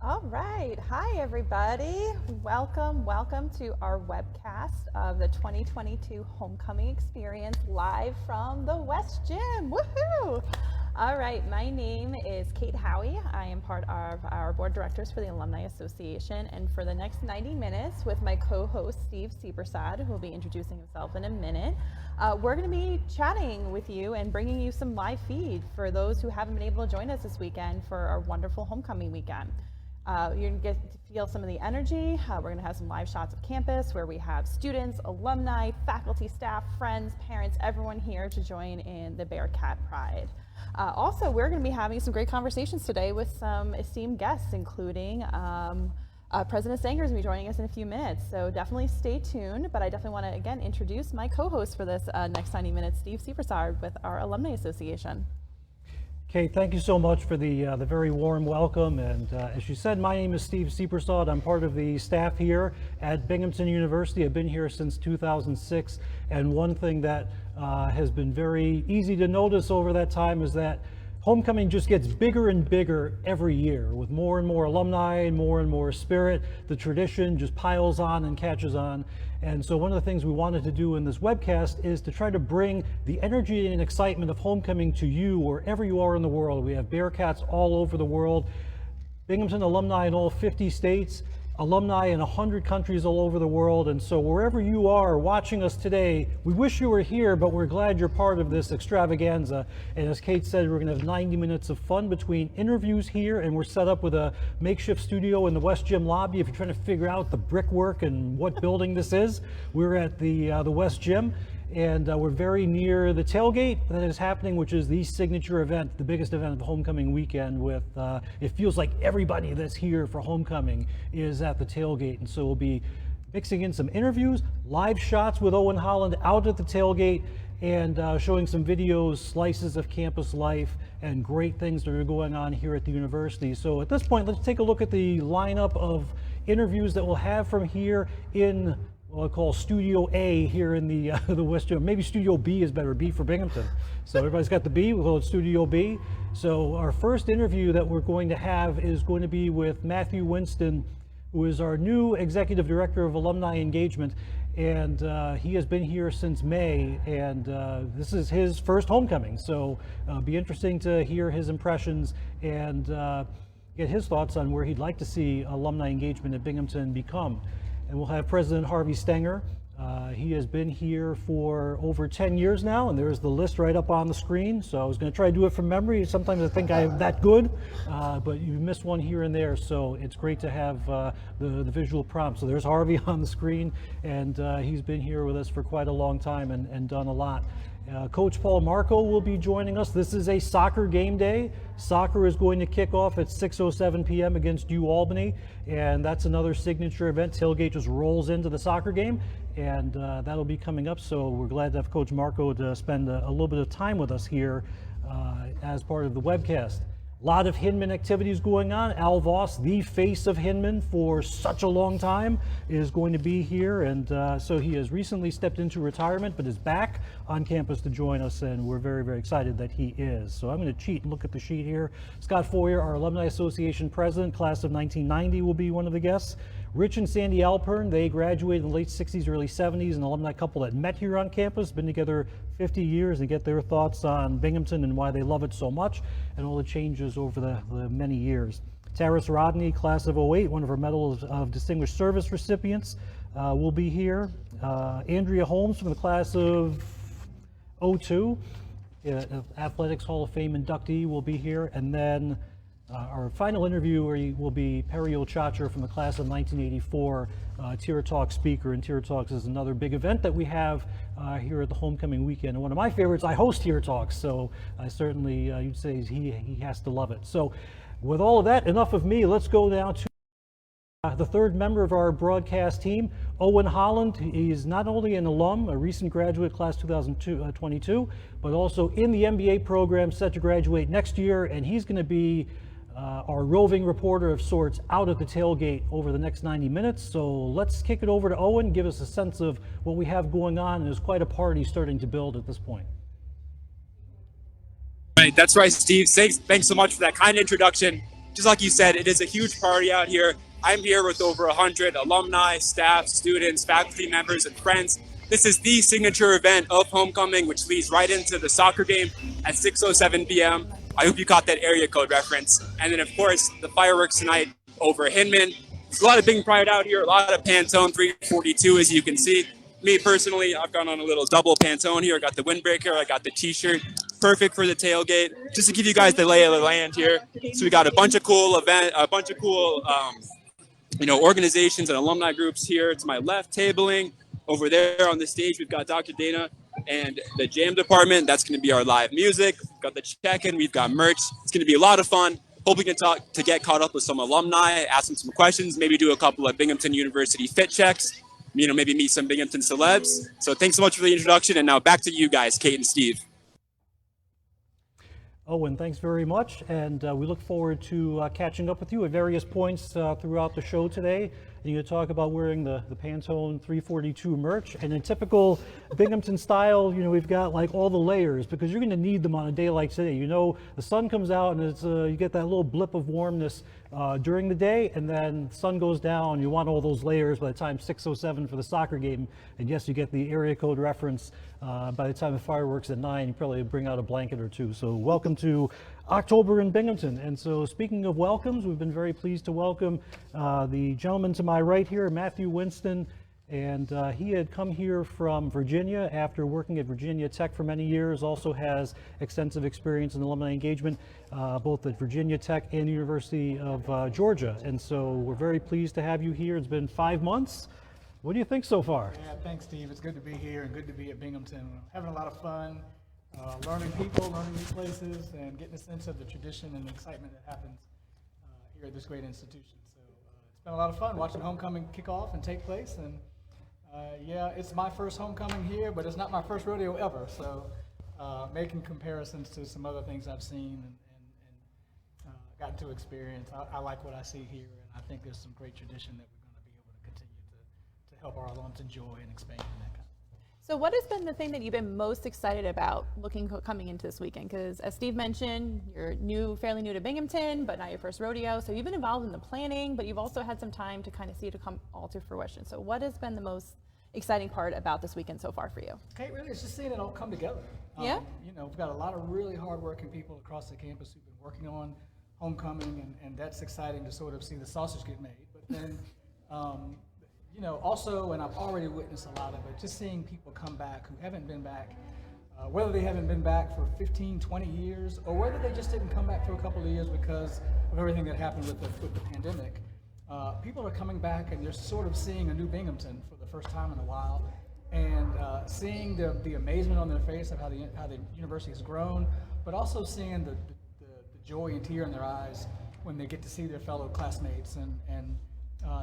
All right. Hi, everybody. Welcome to our webcast of the 2022 Homecoming Experience live from the West Gym. Woohoo! All right. My name is Kate Haughie. I am part of our board of directors for the Alumni Association. And for the next 90 minutes with my co-host, Steve Seepersaud, who will be introducing himself in a minute, we're going to be chatting with you and bringing you some live feed for those who haven't been able to join us this weekend for our wonderful homecoming weekend. You're going to get to feel some of the energy. We're going to have some live shots of campus where we have students, alumni, faculty, staff, friends, parents, everyone here to join in the Bearcat Pride. Also, we're going to be having some great conversations today with some esteemed guests, including President Sanger is going to be joining us in a few minutes. So definitely stay tuned. But I definitely want to, again, introduce my co-host for this next 90 minutes, Steve Seepersaud with our Alumni Association. Kate, thank you so much for the very warm welcome. And as you said, my name is Steve Seepersaud. I'm part of the staff here at Binghamton University. I've been here since 2006. And one thing that has been very easy to notice over that time is that homecoming just gets bigger and bigger every year with more and more alumni and more spirit. The tradition just piles on and catches on. And so one of the things we wanted to do in this webcast is to try to bring the energy and excitement of homecoming to you wherever you are in the world. We have Bearcats all over the world, Binghamton alumni in all 50 states, alumni in 100 countries all over the world. And so wherever you are watching us today, we wish you were here, but we're glad you're part of this extravaganza. And as Kate said, we're gonna have 90 minutes of fun between interviews here, and we're set up with a makeshift studio in the West Gym lobby. If you're trying to figure out the brickwork and what building this is, we're at the West Gym. And we're very near the tailgate that is happening, which is the signature event, the biggest event of the homecoming weekend with, it feels like everybody that's here for homecoming is at the tailgate. And so we'll be mixing in some interviews, live shots with Owen Holland out at the tailgate, and showing some videos, slices of campus life, and great things that are going on here at the university. So at this point, let's take a look at the lineup of interviews that we'll have from here in what I call Studio A here in the West Gym. Maybe Studio B is better, B for Binghamton. So everybody's got the B, we'll call it Studio B. So our first interview that we're going to have is going to be with Matthew Winston, who is our new Executive Director of Alumni Engagement. And he has been here since May, and this is his first homecoming. So it'll be interesting to hear his impressions and get his thoughts on where he'd like to see alumni engagement at Binghamton become. And we'll have President Harvey Stenger. He has been here for over 10 years now, and there's the list right up on the screen. So I was going to try to do it from memory. Sometimes I think I'm that good, but you miss one here and there. So it's great to have the visual prompt. So there's Harvey on the screen, and he's been here with us for quite a long time and done a lot. Coach Paul Marco will be joining us. This is a soccer game day. Soccer is going to kick off at 6:07 p.m. against UAlbany, and that's another signature event. Tailgate just rolls into the soccer game, and that'll be coming up. So we're glad to have Coach Marco to spend a little bit of time with us here as part of the webcast. A lot of Hinman activities going on. Al Voss, the face of Hinman for such a long time, is going to be here. And so he has recently stepped into retirement, but is back on campus to join us. And we're very, very excited that he is. So I'm going to cheat and look at the sheet here. Scott Foyer, our Alumni Association president, class of 1990, will be one of the guests. Rich and Sandy Alpern, they graduated in the late 60s, early 70s, an alumni couple that met here on campus, been together 50 years, and get their thoughts on Binghamton and why they love it so much and all the changes over the many years. Taris Rodney, class of 08, one of our Medal of Distinguished Service recipients, will be here. Andrea Holmes from the class of 02, Athletics Hall of Fame inductee, will be here. And then our final interviewer will be Perry Ochacher from the class of 1984, Tier Talk speaker, and Tier Talks is another big event that we have here at the homecoming weekend. And one of my favorites, I host Tier Talks, so I certainly, you'd say he has to love it. So with all of that, enough of me, let's go now to the third member of our broadcast team, Owen Holland. He's not only an alum, a recent graduate, class 2022, but also in the MBA program, set to graduate next year, and he's going to be our roving reporter of sorts out at the tailgate over the next 90 minutes. So let's kick it over to Owen, give us a sense of what we have going on, and there's quite a party starting to build at this point. Right, that's right, Steve. Thanks so much for that kind introduction. just like you said, it is a huge party out here. I'm here with over 100 alumni, staff, students, faculty members, and friends. This is the signature event of homecoming, which leads right into the soccer game at 6:07 p.m. I hope you caught that area code reference. And then, of course, the fireworks tonight over Hinman. There's a lot of Bing Pride out here, a lot of Pantone 342, as you can see. Me personally, I've gone on a little double Pantone here. I got the windbreaker, I got the t-shirt, perfect for the tailgate. Just to give you guys the lay of the land here. So we got a bunch of cool organizations and alumni groups here to my left, tabling. Over there on the stage, we've got Dr. Dana and the jam department. That's going to be our live music. We've got the check-in. We've got merch. It's going to be a lot of fun. Hope we can get caught up with some alumni, ask them some questions, maybe do a couple of Binghamton University fit checks, maybe meet some Binghamton celebs. So thanks so much for the introduction. And now back to you guys, Kate and Steve. Owen, thanks very much, and we look forward to catching up with you at various points throughout the show today. And you're going to talk about wearing the Pantone 342 merch, and in typical Binghamton style, we've got like all the layers, because you're going to need them on a day like today. The sun comes out and it's you get that little blip of warmness during the day, and then the sun goes down. You want all those layers by the time 6:07 for the soccer game, and yes, you get the area code reference. By the time the fireworks at 9, you probably bring out a blanket or two. So welcome to October in Binghamton. And so speaking of welcomes, we've been very pleased to welcome the gentleman to my right here, Matthew Winston. And he had come here from Virginia after working at Virginia Tech for many years, also has extensive experience in alumni engagement, both at Virginia Tech and the University of Georgia. And so we're very pleased to have you here. It's been 5 months. What do you think so far? Yeah, thanks, Steve. It's good to be here and good to be at Binghamton. Having a lot of fun, learning people, learning new places, and getting a sense of the tradition and the excitement that happens here at this great institution. So it's been a lot of fun watching homecoming kick off and take place. And yeah, it's my first homecoming here, but it's not my first rodeo ever. So making comparisons to some other things I've seen and gotten to experience, I like what I see here, and I think there's some great tradition that we're going to be able to continue to help our alums enjoy and expand and that kind of thing. So what has been the thing that you've been most excited about coming into this weekend? Because as Steve mentioned, you're fairly new to Binghamton, but not your first rodeo. So you've been involved in the planning, but you've also had some time to kind of see it come all to fruition. So what has been the most exciting part about this weekend so far for you? Okay, really, it's just seeing it all come together. Yeah. We've got a lot of really hardworking people across the campus who've been working on homecoming, and that's exciting to sort of see the sausage get made. But then, also, and I've already witnessed a lot of it, just seeing people come back who haven't been back, whether they haven't been back for 15, 20 years, or whether they just didn't come back for a couple of years because of everything that happened with the pandemic. People are coming back and they're sort of seeing a new Binghamton for the first time in a while, and seeing the amazement on their face of how the university has grown, but also seeing the joy and tear in their eyes when they get to see their fellow classmates and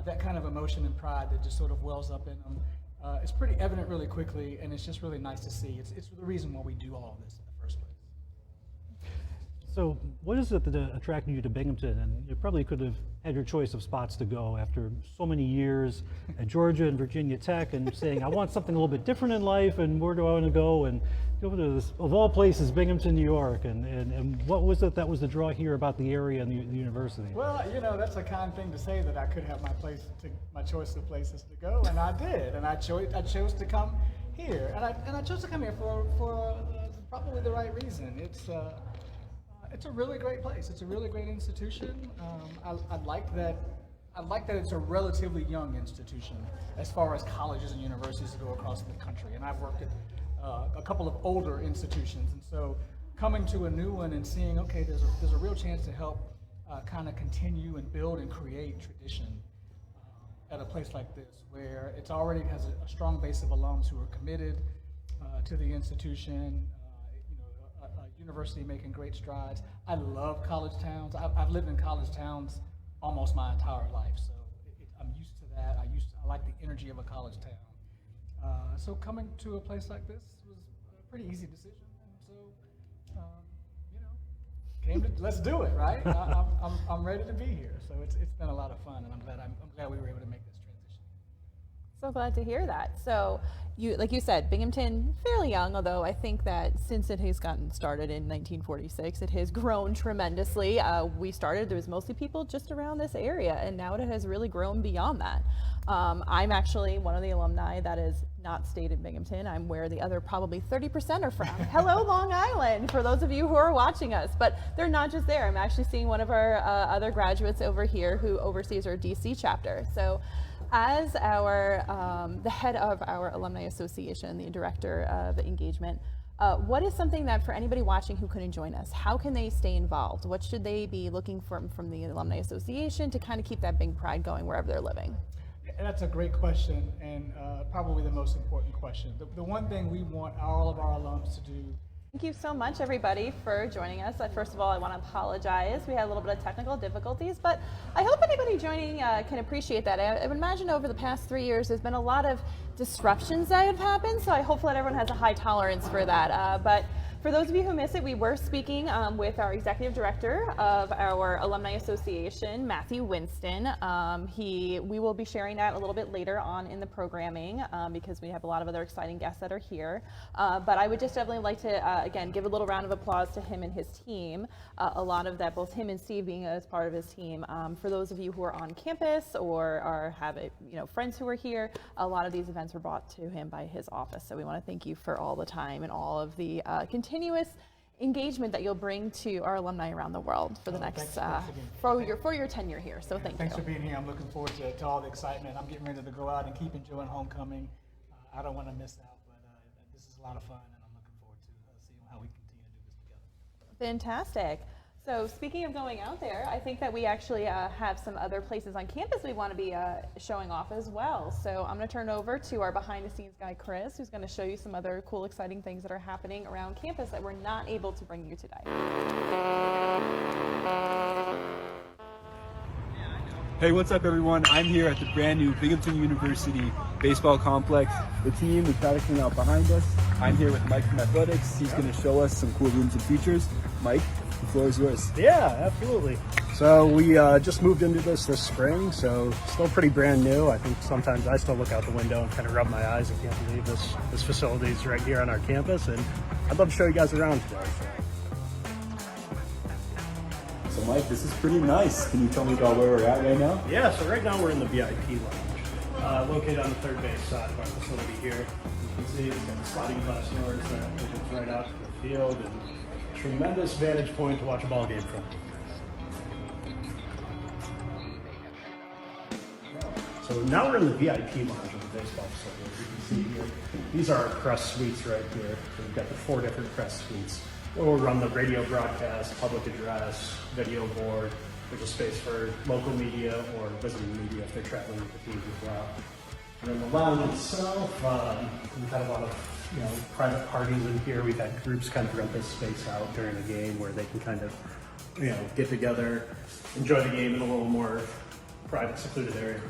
that kind of emotion and pride that just sort of wells up in them. It's pretty evident really quickly, and it's just really nice to see. It's the reason why we do all of this in the first place. So what is it that attracted you to Binghamton? And you probably could have had your choice of spots to go after so many years at Georgia and Virginia Tech, and saying, I want something a little bit different in life, and where do I want to go? And go to this, of all places, Binghamton, New York. And what was it that was the draw here about the area and the university? Well, that's a kind thing to say, that I could have my choice of places to go, and I did. And I chose to come here. And I chose to come here for probably the right reason. It's a really great place. It's a really great institution. I like that it's a relatively young institution as far as colleges and universities go across the country. And I've worked at a couple of older institutions, and so coming to a new one and seeing, okay, there's a real chance to help kind of continue and build and create tradition at a place like this, where it already has a strong base of alums who are committed to the institution. University making great strides. I love college towns. I've lived in college towns almost my entire life, so I'm used to that. I like the energy of a college town. So coming to a place like this was a pretty easy decision. And so, let's do it, right? I'm ready to be here. So it's been a lot of fun, and I'm glad we were able to make this transition. So glad to hear that. So, like you said, Binghamton, fairly young, although I think that since it has gotten started in 1946, it has grown tremendously. We started, there was mostly people just around this area, and now it has really grown beyond that. I'm actually one of the alumni that is not stayed in Binghamton. I'm where the other probably 30% are from. Hello, Long Island, for those of you who are watching us. But they're not just there. I'm actually seeing one of our other graduates over here who oversees our DC chapter. So as the head of our Alumni Association, the director of engagement, what is something that for anybody watching who couldn't join us, how can they stay involved? What should they be looking for from the Alumni Association to kind of keep that big pride going wherever they're living? That's a great question, and probably the most important question. The one thing we want all of our alums to do. Thank you so much, everybody, for joining us. First of all, I want to apologize. We had a little bit of technical difficulties, but I hope anybody joining can appreciate that. I would imagine over the past 3 years, there's been a lot of disruptions that have happened, so I hope that everyone has a high tolerance for that. But for those of you who missed it, we were speaking with our executive director of our Alumni Association, Matthew Winston. We will be sharing that a little bit later on in the programming because we have a lot of other exciting guests that are here. But I would just definitely like to, again, give a little round of applause to him and his team. A lot of that, both him and Steve being as part of his team. For those of you who are on campus or have friends who are here, a lot of these events were brought to him by his office. So we want to thank you for all the time and all of the continuous engagement that you'll bring to our alumni around the world for the next for your tenure here. So thank you. Thanks for being here. I'm looking forward to all the excitement. I'm getting ready to go out and keep enjoying homecoming. I don't want to miss out, but this is a lot of fun, and I'm looking forward to seeing how we continue to do this together. Fantastic. So speaking of going out there, I think that we actually have some other places on campus we want to be showing off as well. So I'm going to turn over to our behind-the-scenes guy, Chris, who's going to show you some other cool, exciting things that are happening around campus that we're not able to bring you today. Hey, what's up, everyone? I'm here at the brand new Binghamton University baseball complex. The team is practicing out behind us. I'm here with Mike from Athletics. He's going to show us some cool rooms and features. Mike, the floor is yours. Yeah, absolutely. So we just moved into this spring, so still pretty brand new. I think sometimes I still look out the window and kind of rub my eyes. I can't believe this facility is right here on our campus, and I'd love to show you guys around today. So Mike, this is pretty nice. Can you tell me about where we're at right now? Yeah, so right now we're in the VIP lounge, located on the third base side of our facility here. You can see it's got sliding glass doors that opens right out to the field, and tremendous vantage point to watch a ball game from. So now we're in the VIP lounge of the baseball facility. As you can see here, these are our press suites right here. So we've got the 4 different press suites. We'll run the radio broadcast, public address, video board. There's a space for local media or visiting media if they're traveling with the team as well. And then the lounge itself, we've had a lot of private parties in here. We've had groups kind of rent this space out during a game where they can kind of get together, enjoy the game in a little more private, secluded area.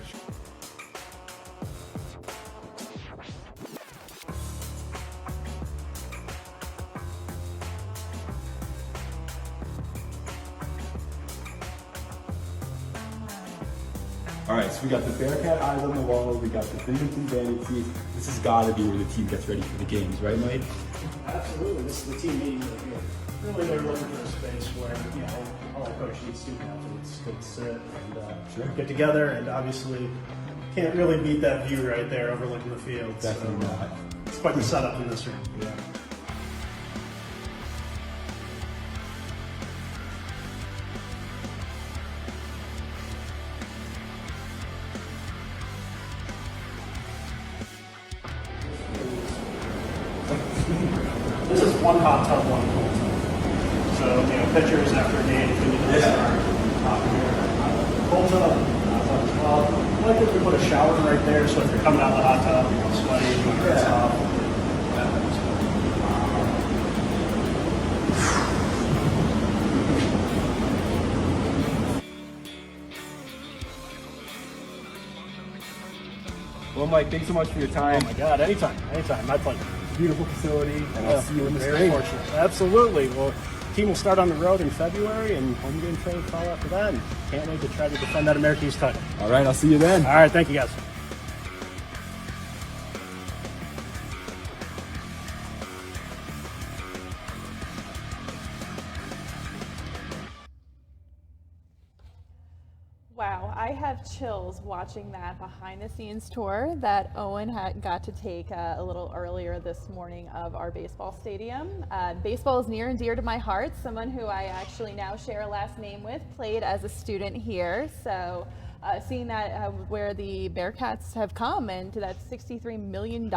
All right, so we got the Bearcat eyes on the wall, we got the Binghamton vanity. This has got to be where the team gets ready for the games, right, Mike? Absolutely, this is the team meeting right here. Really, they're looking for a space where all the coach and student athletes could sit and get together, and obviously can't really beat that view right there overlooking the field. Definitely not. It's quite the setup in this room. Yeah. This is one hot tub, one cold tub. So, pitchers after a game can get this hot here. Cold tub. I like if we put a shower right there, so if you're coming out of the hot tub, you're sweaty, you want to rinse off. Well, Mike, thanks so much for your time. Oh my God, anytime, my pleasure. Beautiful facility, and I'll see you in the spring. Absolutely. Well, the team will start on the road in February, and home game training fall after that. And can't wait to try to defend that American East title. All right, I'll see you then. All right, thank you guys. Wow, I have chills watching that behind the scenes tour that Owen got to take a little earlier this morning of our baseball stadium. Baseball is near and dear to my heart. Someone who I actually now share a last name with played as a student here. So seeing that where the Bearcats have come and to that $63 million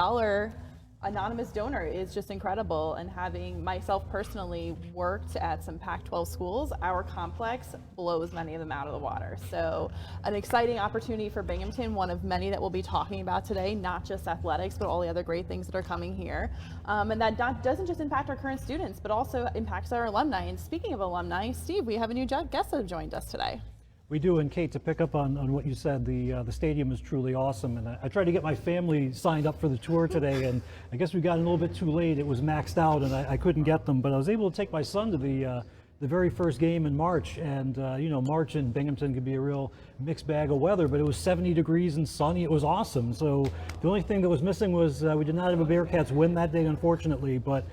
anonymous donor is just incredible. And having myself personally worked at some Pac-12 schools, our complex blows many of them out of the water. So an exciting opportunity for Binghamton, one of many that we'll be talking about today, not just athletics, but all the other great things that are coming here. And that doesn't just impact our current students, but also impacts our alumni. And speaking of alumni, Steve, we have a new guest that have joined us today. We do, and Kate, to pick up on what you said, the stadium is truly awesome, and I tried to get my family signed up for the tour today, and I guess we got a little bit too late. It was maxed out, and I couldn't get them, but I was able to take my son to the very first game in March, and you know, March in Binghamton could be a real mixed bag of weather, but it was 70 degrees and sunny. It was awesome. So the only thing that was missing was we did not have a Bearcats win that day, unfortunately, but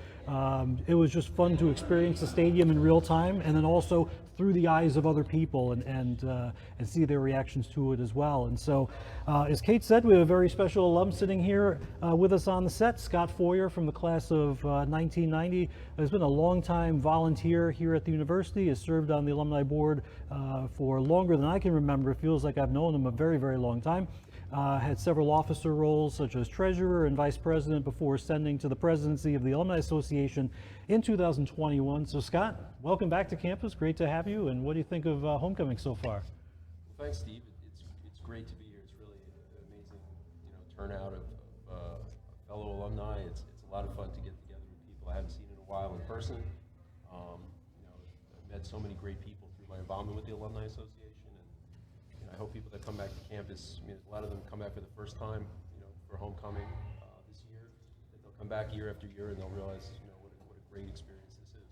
it was just fun to experience the stadium in real time, and then also through the eyes of other people and see their reactions to it as well. And so, as Kate said, we have a very special alum sitting here with us on the set, Scott Foyer from the class of 1990. Has been a long-time volunteer here at the university, has served on the alumni board for longer than I can remember. It feels like I've known him a very, very long time. Had several officer roles such as treasurer and vice president before ascending to the presidency of the Alumni Association in 2021. So Scott, welcome back to campus. Great to have you. And what do you think of homecoming so far? Well, thanks, Steve. It's great to be here. It's really an amazing, turnout of fellow alumni. It's a lot of fun to get together with people I haven't seen in a while in person. I've met so many great people through my involvement with the Alumni Association. I hope people that come back to campus, a lot of them come back for the first time, for homecoming this year, that they'll come back year after year and they'll realize, what a great experience this is.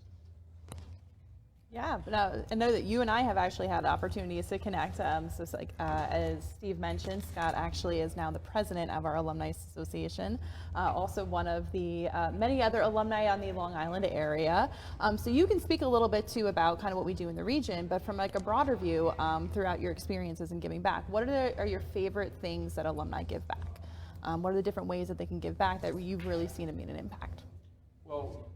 Yeah, but I know that you and I have actually had opportunities to connect. So it's like, as Steve mentioned, Scott actually is now the president of our Alumni Association, also one of the many other alumni on the Long Island area. So you can speak a little bit too about kind of what we do in the region, but from like a broader view throughout your experiences in giving back, what are your favorite things that alumni give back? What are the different ways that they can give back that you've really seen them make an impact? Well,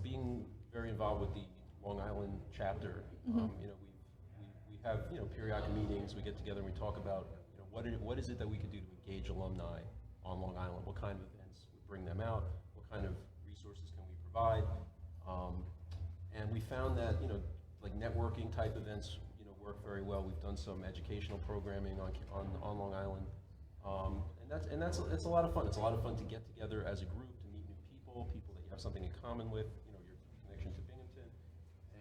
being very involved with the Long Island chapter, we have periodic meetings. We get together and we talk about what is it that we could do to engage alumni on Long Island. What kind of events would bring them out? What kind of resources can we provide? And we found that like networking type events work very well. We've done some educational programming on Long Island, and that's a lot of fun. It's a lot of fun to get together as a group to meet new people that you have something in common with. Your connection to Binghamton.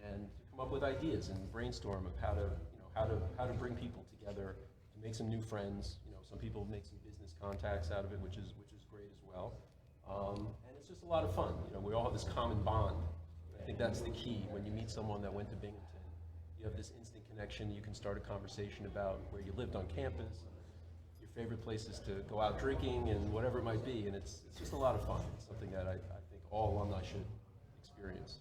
And to come up with ideas and brainstorm of how to bring people together, to make some new friends. Some people make some business contacts out of it, which is great as well. And it's just a lot of fun. We all have this common bond. I think that's the key. When you meet someone that went to Binghamton, you have this instant connection. You can start a conversation about where you lived on campus, your favorite places to go out drinking, and whatever it might be. And it's just a lot of fun. It's something that I think all alumni should experience.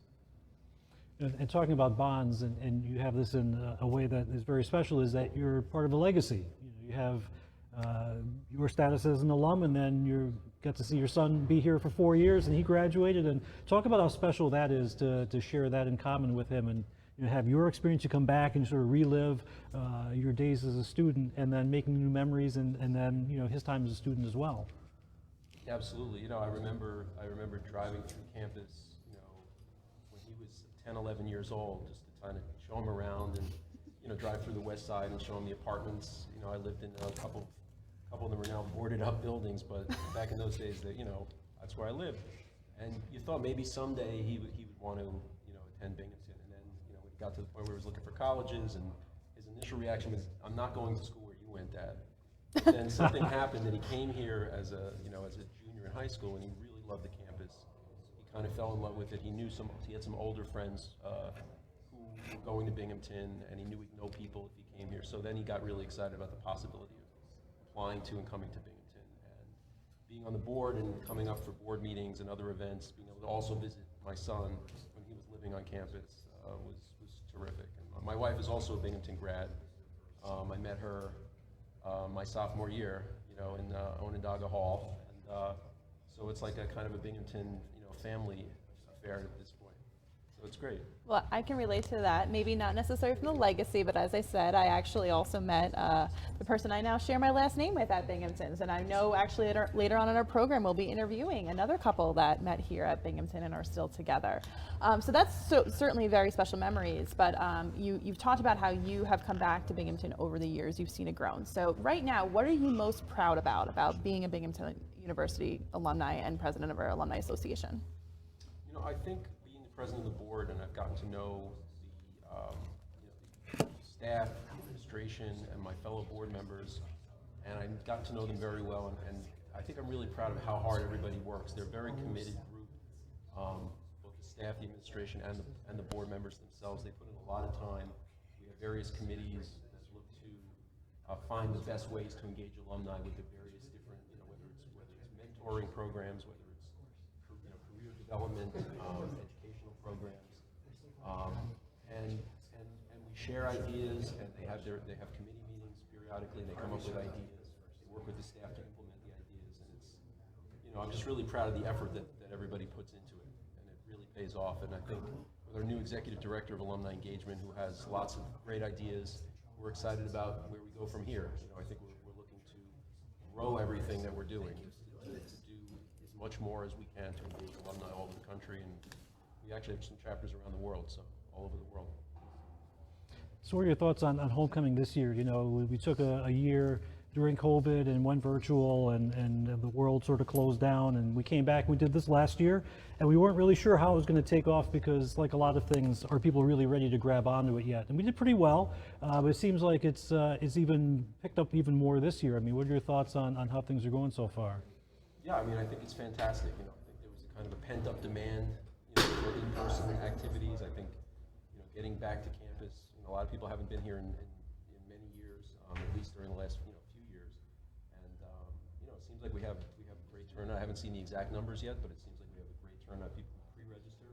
And talking about bonds, and you have this in a way that is very special, is that you're part of a legacy. You have your status as an alum, and then you got to see your son be here for 4 years, and he graduated. And talk about how special that is to share that in common with him, and have your experience. You come back and sort of relive your days as a student, and then making new memories, and then his time as a student as well. Absolutely. I remember driving through campus. 10, 11 years old, just to kind of show them around and, drive through the west side and show them the apartments. I lived in a couple of them are now boarded up buildings, but back in those days, that's where I lived. And you thought maybe someday he would want to, attend Binghamton. And then, we got to the point where he was looking for colleges, and his initial reaction was, "I'm not going to school where you went, Dad." But then something happened, and he came here as a junior in high school, and he really loved the campus. Kind of fell in love with it. He had some older friends who were going to Binghamton, and he knew he'd know people if he came here. So then he got really excited about the possibility of applying to and coming to Binghamton, and being on the board and coming up for board meetings and other events. Being able to also visit my son when he was living on campus was terrific. And my wife is also a Binghamton grad, I met her my sophomore year, in Onondaga Hall, and so it's like a kind of a Binghamton, family affair at this point. So it's great. Well, I can relate to that. Maybe not necessarily from the legacy, but as I said, I actually also met the person I now share my last name with at Binghamton's. And I know actually later on in our program, we'll be interviewing another couple that met here at Binghamton and are still together. So that's certainly very special memories. But you've talked about how you have come back to Binghamton over the years. You've seen it grown. So right now, what are you most proud about being a Binghamton University alumni and president of our Alumni Association? I think being the president of the board, and I've gotten to know the staff, the administration, and my fellow board members, and I've gotten to know them very well, and I think I'm really proud of how hard everybody works. They're a very committed group, both the staff, the administration, and the board members themselves. They put in a lot of time. We have various committees that look to find the best ways to engage alumni with the various different, whether it's mentoring programs, whether it's career development, educational programs, and we share ideas, and they have committee meetings periodically, and they come up with ideas. They work with the staff to implement the ideas, and it's, I'm just really proud of the effort that everybody puts into it, and it really pays off. And I think with our new executive director of alumni engagement, who has lots of great ideas, we're excited about where we go from here. I think we're looking to grow everything that we're doing, to do as much more as we can to engage alumni all over the country, and we actually have some chapters around the world, so all over the world. So what are your thoughts on homecoming this year? We took a year during COVID and went virtual, and the world sort of closed down, and we came back and we did this last year, and we weren't really sure how it was going to take off because, like a lot of things, are people really ready to grab onto it yet? And we did pretty well, but it seems like it's even picked up even more this year. I mean, what are your thoughts on how things are going so far? Yeah, I think it's fantastic. I think there was a kind of a pent-up demand for in-person activities. I think getting back to campus. A lot of people haven't been here in many years, at least during the last few years. And it seems like we have a great turnout. I haven't seen the exact numbers yet, but it seems like we have a great turnout. People pre-register.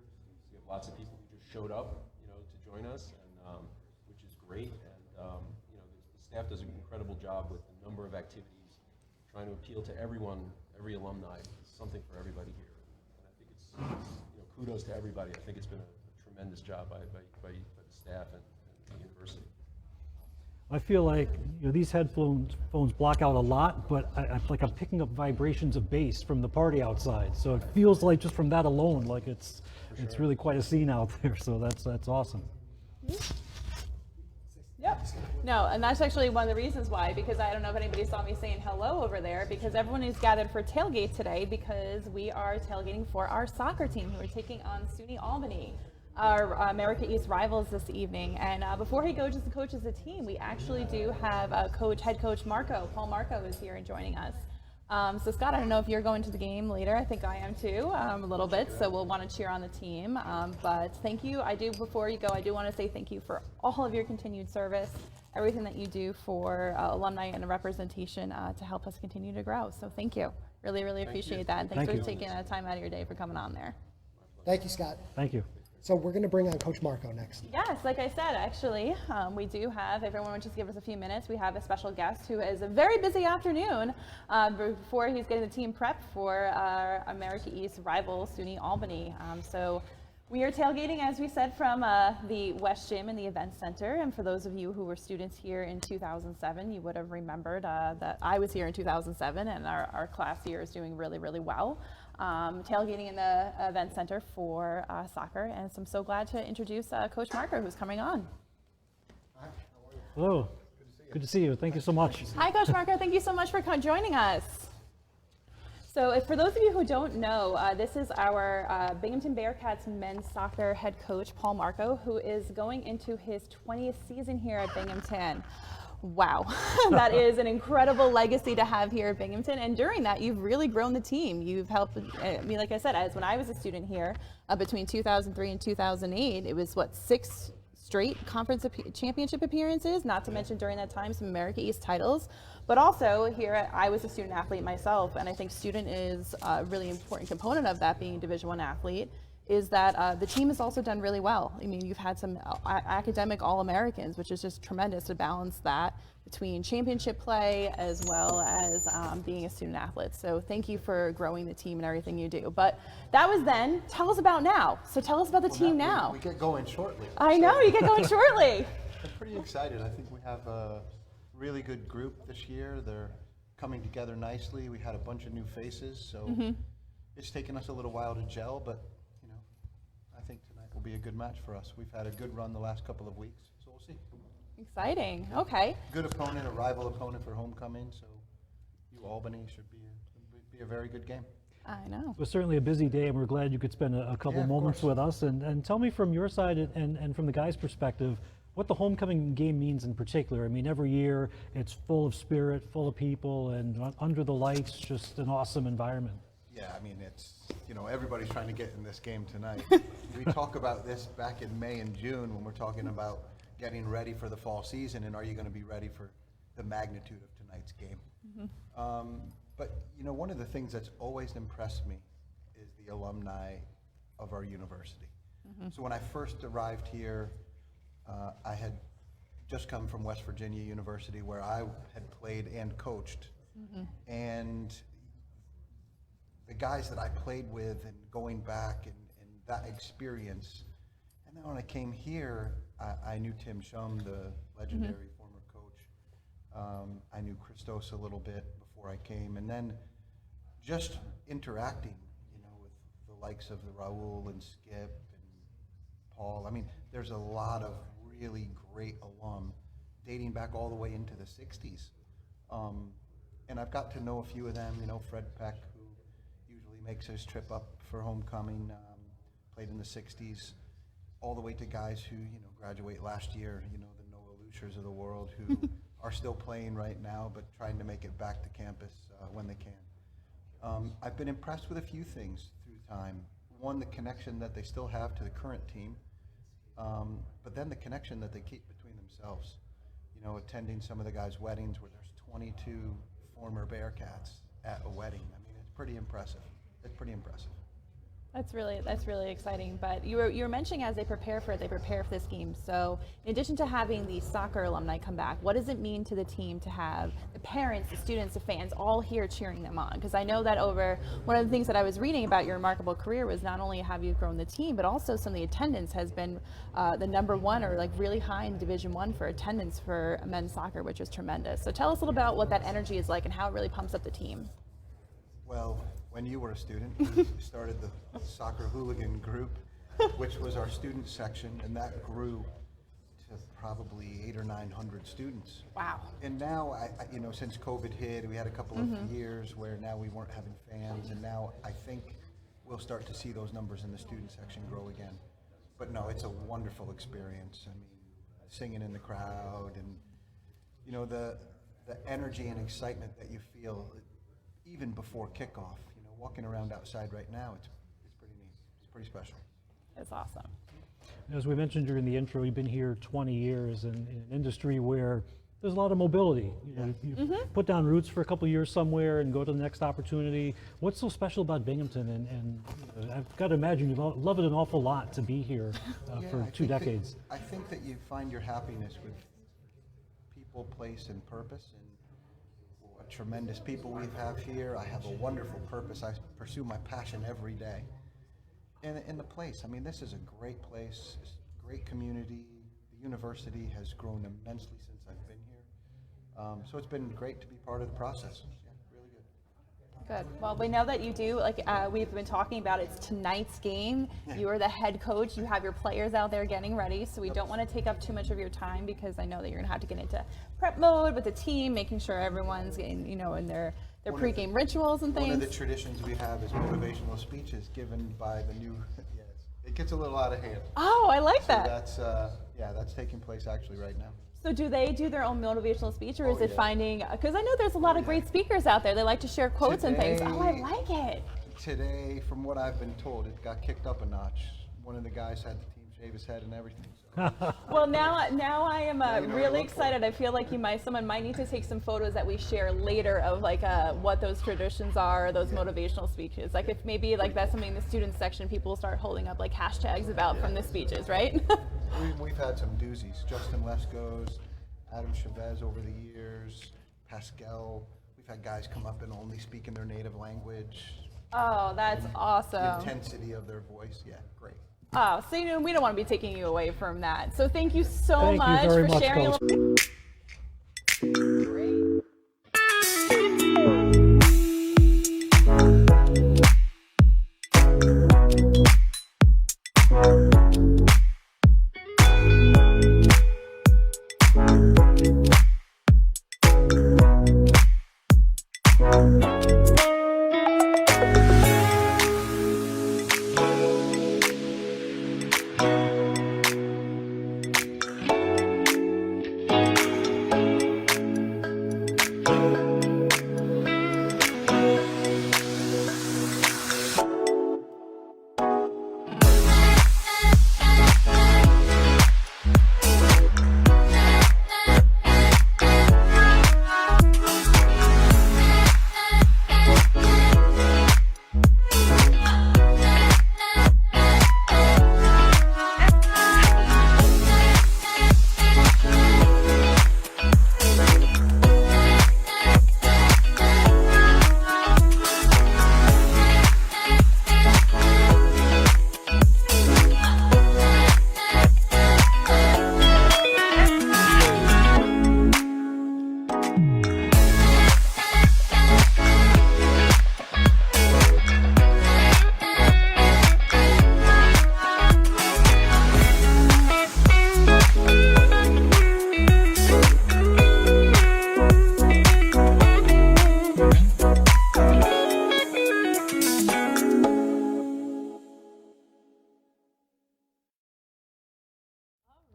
We have lots of people who just showed up, to join us, and which is great. And the staff does an incredible job with a number of activities, trying to appeal to everyone, every alumni, something for everybody here. And I think it's kudos to everybody. I think it's been a tremendous job by the staff and the university. I feel like these headphones block out a lot, but I'm picking up vibrations of bass from the party outside. So it feels like just from that alone, like it's really quite a scene out there. So that's awesome. Yep. No, and that's actually one of the reasons why, because I don't know if anybody saw me saying hello over there, because everyone is gathered for tailgate today because we are tailgating for our soccer team who are taking on SUNY Albany, our America East rivals this evening. And before he coaches the team, we actually do have head coach Paul Marco is here and joining us. So Scott, I don't know if you're going to the game later. I think I am too, a little bit. So we'll want to cheer on the team. But thank you. Before you go, I do want to say thank you for all of your continued service, everything that you do for alumni and representation to help us continue to grow. So thank you. Really, really appreciate that. And thanks for taking time out of your day for coming on there. Thank you, Scott. Thank you. So we're going to bring on Coach Marco next. Yes, like I said, actually, we do have, everyone would just give us a few minutes, we have a special guest who is a very busy afternoon before he's getting the team prepped for our America East rival, SUNY Albany. So we are tailgating, as we said, from the West Gym in the Event Center. And for those of you who were students here in 2007, you would have remembered that I was here in 2007, and our class here is doing really, really well. Tailgating in the Event Center for soccer, and so I'm so glad to introduce Coach Marco, who's coming on. Hi, how are you? Hello. Good to see you. Thank you so much. Hi, Coach Marco. Thank you so much for joining us. So for those of you who don't know, this is our Binghamton Bearcats men's soccer head coach, Paul Marco, who is going into his 20th season here at Binghamton. Wow, that is an incredible legacy to have here at Binghamton. And during that, you've really grown the team. You've helped, like I said, as when I was a student here, between 2003 and 2008, it was 6 straight conference championship appearances, not to mention during that time some America East titles. But also here, I was a student athlete myself, and I think student is a really important component of that, being a Division I athlete. is that the team has also done really well. I mean, you've had some academic All-Americans, which is just tremendous to balance that between championship play as well as being a student athlete. So thank you for growing the team and everything you do. But that was then. Tell us about now. So tell us about the team now. We get going shortly. I know, you get going shortly. I'm pretty excited. I think we have a really good group this year. They're coming together nicely. We had a bunch of new faces, so it's taken us a little while to gel, but you know, I think tonight will be a good match for us. We've had a good run the last couple of weeks, so we'll see. Exciting. Okay. Good opponent, a rival opponent for homecoming, so Albany should be a very good game. I know. It was certainly a busy day, and we're glad you could spend a couple moments with us. And tell me from your side and from the guys' perspective, what the homecoming game means in particular. I mean, every year it's full of spirit, full of people, and under the lights, just an awesome environment. Yeah, I mean, it's, you know, everybody's trying to get in this game tonight. We talk about this back in May and June when we're talking about getting ready for the fall season, and are you going to be ready for the magnitude of tonight's game? But, you know, one of the things that's always impressed me is the alumni of our university. So when I first arrived here, I had just come from West Virginia University, where I had played and coached. And the guys that I played with and going back and that experience. And then when I came here, I knew Tim Shum, the legendary former coach. I knew Christos a little bit before I came. And then just interacting, you know, with the likes of the Raul and Skip and Paul. I mean, there's a lot of really great alum dating back all the way into the 60s. And I've got to know a few of them, you know, Fred Peck, who usually makes his trip up for homecoming, played in the 60s, all the way to guys who, you know, graduate last year, you know, the Noah Luchers of the world who are still playing right now, but trying to make it back to campus when they can. I've been impressed with a few things through time. One, the connection that they still have to the current team, but then the connection that they keep between themselves. You know, attending some of the guys' weddings where there's 22 former Bearcats at a wedding. I mean, it's pretty impressive. It's pretty impressive. That's really exciting. But you were mentioning as they prepare for this game. So in addition to having the soccer alumni come back, what does it mean to the team to have the parents, the students, the fans all here cheering them on? Because I know that one of the things that I was reading about your remarkable career was not only have you grown the team, but also some of the attendance has been the #1 or like really high in Division I for attendance for men's soccer, which is tremendous. So tell us a little about what that energy is like and how it really pumps up the team. Well, when you were a student, we started the Soccer Hooligan group, which was our student section, and that grew to probably 800 or 900 students. Wow. And now, you know, since COVID hit, we had a couple of years where now we weren't having fans, and now I think we'll start to see those numbers in the student section grow again. But no, it's a wonderful experience. I mean, singing in the crowd, and you know, the energy and excitement that you feel even before kickoff. You know, walking around outside right now, it's pretty neat. It's pretty special. It's awesome. As we mentioned during the intro, you've been here 20 years in an industry where there's a lot of mobility. You know, you put down roots for a couple of years somewhere and go to the next opportunity. What's so special about Binghamton? And you know, I've got to imagine you love it an awful lot to be here for 2 decades. I think that you find your happiness with people, place, and purpose. And what tremendous people we have here. I have a wonderful purpose. I pursue my passion every day. And in the place, I mean, this is a great place, it's a great community. The university has grown immensely since I've been here. So it's been great to be part of the process. Yeah, really good. Good. Well, we know that you do, like we've been talking about, it's tonight's game. You are the head coach. You have your players out there getting ready. So we don't want to take up too much of your time because I know that you're going to have to get into prep mode with the team, making sure everyone's getting, you know, in their pregame rituals and things. One of the traditions we have is motivational speeches given by the new, yes, it gets a little out of hand. Oh, I like that. That's, that's taking place actually right now. So do they do their own motivational speech, or is it finding, because I know there's a lot of great speakers out there. They like to share quotes and things. Oh, I like it. Today, from what I've been told, it got kicked up a notch. One of the guys had the team shave his head and everything. So. Well, now I am Now you know what to really look for. excited. I feel like someone might need to take some photos that we share later of like what those traditions are, those motivational speeches. Like if maybe like that's something in the students section, people will start holding up like hashtags about from the speeches, right? We've had some doozies. Justin Lesko's, Adam Chavez over the years, Pascal. We've had guys come up and only speak in their native language. Oh, that's The awesome. intensity of their voice, yeah, great. Oh, so we don't want to be taking you away from that. So thank you so Thank you much very for much, sharing. Coach. Great.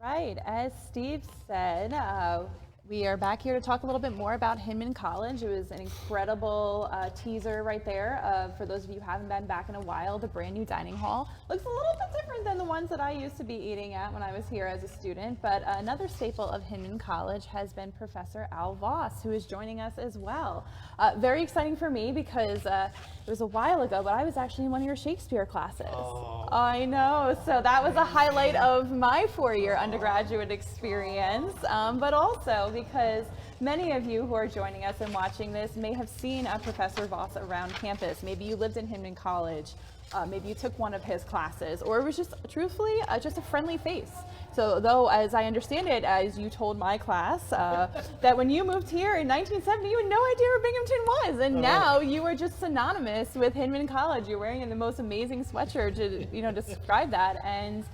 Right, as Steve said, we are back here to talk a little bit more about Hinman College. It was an incredible teaser right there. For those of you who haven't been back in a while, the brand new dining hall looks a little bit different than the ones that I used to be eating at when I was here as a student. But another staple of Hinman College has been Professor Al Voss, who is joining us as well. Very exciting for me because it was a while ago, but I was actually in one of your Shakespeare classes. Oh. I know, so that was a highlight of my four-year undergraduate experience, but also because many of you who are joining us and watching this may have seen Professor Voss around campus. Maybe you lived in Hinman College, maybe you took one of his classes, or it was just truthfully just a friendly face. So though, as I understand it, as you told my class, that when you moved here in 1970, you had no idea where Binghamton was, and now you are just synonymous with Hinman College. You're wearing the most amazing sweatshirt to describe that, and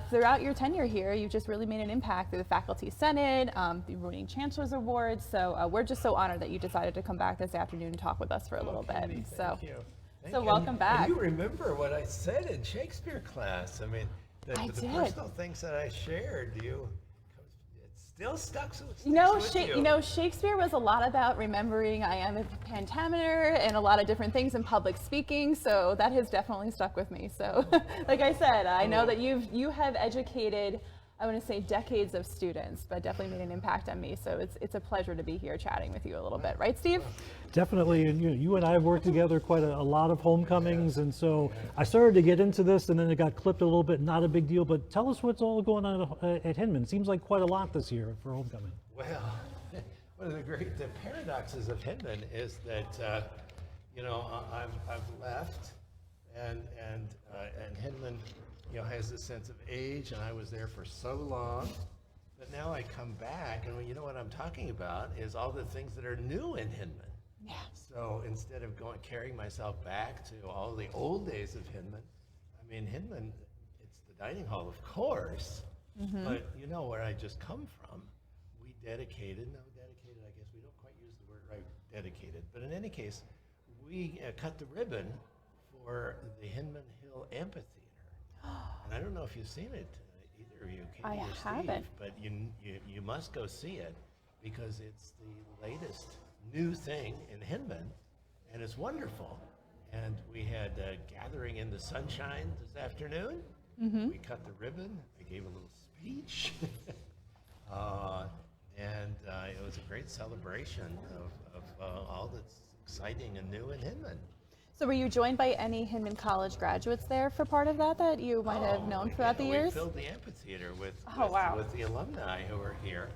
throughout your tenure here, you've just really made an impact through the Faculty Senate, the winning Chancellor's Awards. So we're just so honored that you decided to come back this afternoon and talk with us for a little bit. Thank you. So welcome back. And you remember what I said in Shakespeare class. I mean, the did. personal things that I shared, it still stuck with Shakespeare was a lot about remembering I am a pentameter and a lot of different things in public speaking, so that has definitely stuck with me. So like I said, I know that you have educated, I want to say decades of students, but definitely made an impact on me. So it's a pleasure to be here chatting with you a little bit. Right, Steve? Definitely, and you and I have worked together quite a lot of homecomings, and so I started to get into this, and then it got clipped a little bit. Not a big deal, but tell us what's all going on at Hinman. Seems like quite a lot this year for homecoming. Well, one of the paradoxes of Hinman is that I've left, and Hinman has this sense of age, and I was there for so long. But now I come back, and you know what I'm talking about is all the things that are new in Hinman. Yeah. So instead of carrying myself back to all the old days of Hinman, I mean, Hinman, it's the dining hall, of course, but you know where I just come from. We dedicated, I guess we don't quite use the word right, dedicated, but in any case, we cut the ribbon for the Hinman Hill Amphitheater. And I don't know if you've seen it, either of you, Katie I or Steve, haven't. but you must go see it because it's the latest new thing in Hinman, and it's wonderful. And we had a gathering in the sunshine this afternoon, We cut the ribbon. I gave a little speech. And it was a great celebration of all that's exciting and new in Hinman. So were you joined by any Hinman College graduates there for part of that you might have known throughout the years? We filled the amphitheater with the alumni who were here.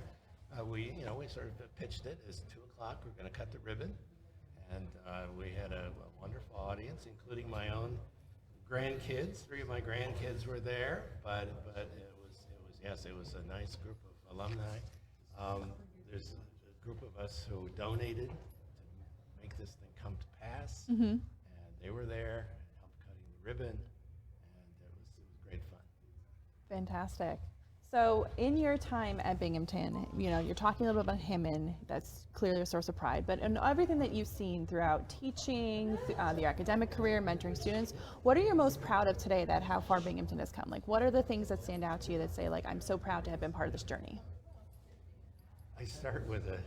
We sort of pitched it as 2 o'clock. We're going to cut the ribbon, and we had a wonderful audience, including my own grandkids. 3 of my grandkids were there, but it was a nice group of alumni. There's a group of us who donated to make this thing come to pass, and they were there, helped cutting the ribbon, and it was great fun. Fantastic. So in your time at Binghamton, you're talking a little bit about Hinman. That's clearly a source of pride, but in everything that you've seen throughout teaching, the academic career, mentoring students, what are you most proud of today that how far Binghamton has come? Like, what are the things that stand out to you that say, like, I'm so proud to have been part of this journey? I start with a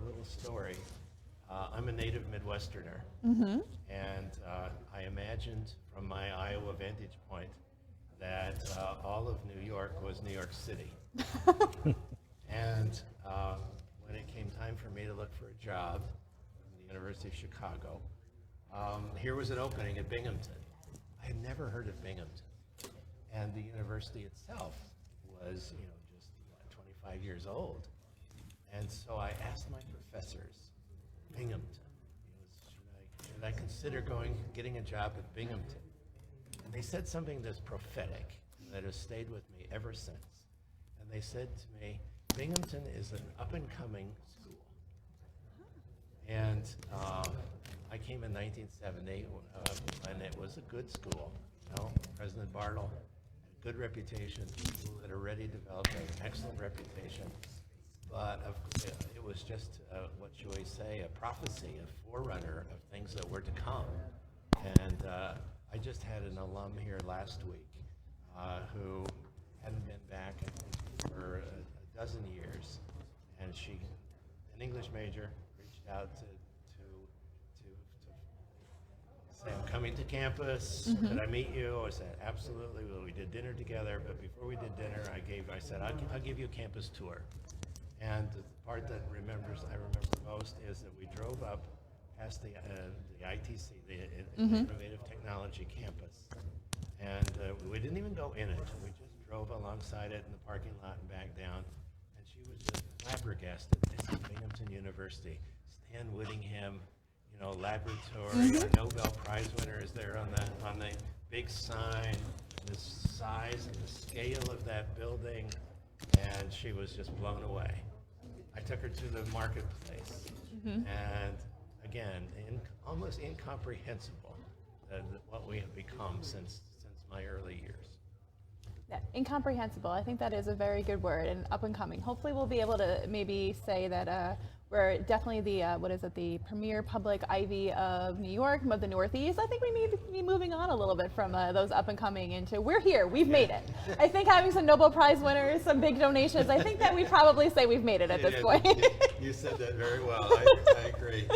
little story. I'm a native Midwesterner, and I imagined from my Iowa vantage point that all of New York was New York City. And when it came time for me to look for a job in the University of Chicago, here was an opening at Binghamton. I had never heard of Binghamton. And the university itself was, just 25 years old. And so I asked my professors, Binghamton, should I consider getting a job at Binghamton? And they said something that's prophetic that has stayed with me ever since. And they said to me, Binghamton is an up-and-coming school. And I came in 1970, and it was a good school. President Bartle had a good reputation, people that already developed an excellent reputation. But it was just, what should we say, a prophecy, a forerunner of things that were to come. And I just had an alum here last week who hadn't been back for a dozen years. And she, an English major, reached out to say, I'm coming to campus. Could I meet you? I said, absolutely. Well, we did dinner together. But before we did dinner, I said, I'll give you a campus tour. And the part that I remember most is that we drove up past the ITC, the Innovative Technology Campus, and we didn't even go in it. We just drove alongside it in the parking lot and back down, and she was just flabbergasted. This is Binghamton University. Stan Whittingham, laboratory, a Nobel Prize winner is there on the big sign, the size and the scale of that building, and she was just blown away. I took her to the marketplace, and again, almost incomprehensible what we have become since my early years. Yeah, incomprehensible. I think that is a very good word, and up and coming. Hopefully we'll be able to maybe say that we're definitely the premier public Ivy of New York, of the Northeast. I think we may be moving on a little bit from those up and coming into, we're here, we've made it. I think having some Nobel Prize winners, some big donations, I think that we probably say we've made it at this point. You said that very well. I agree.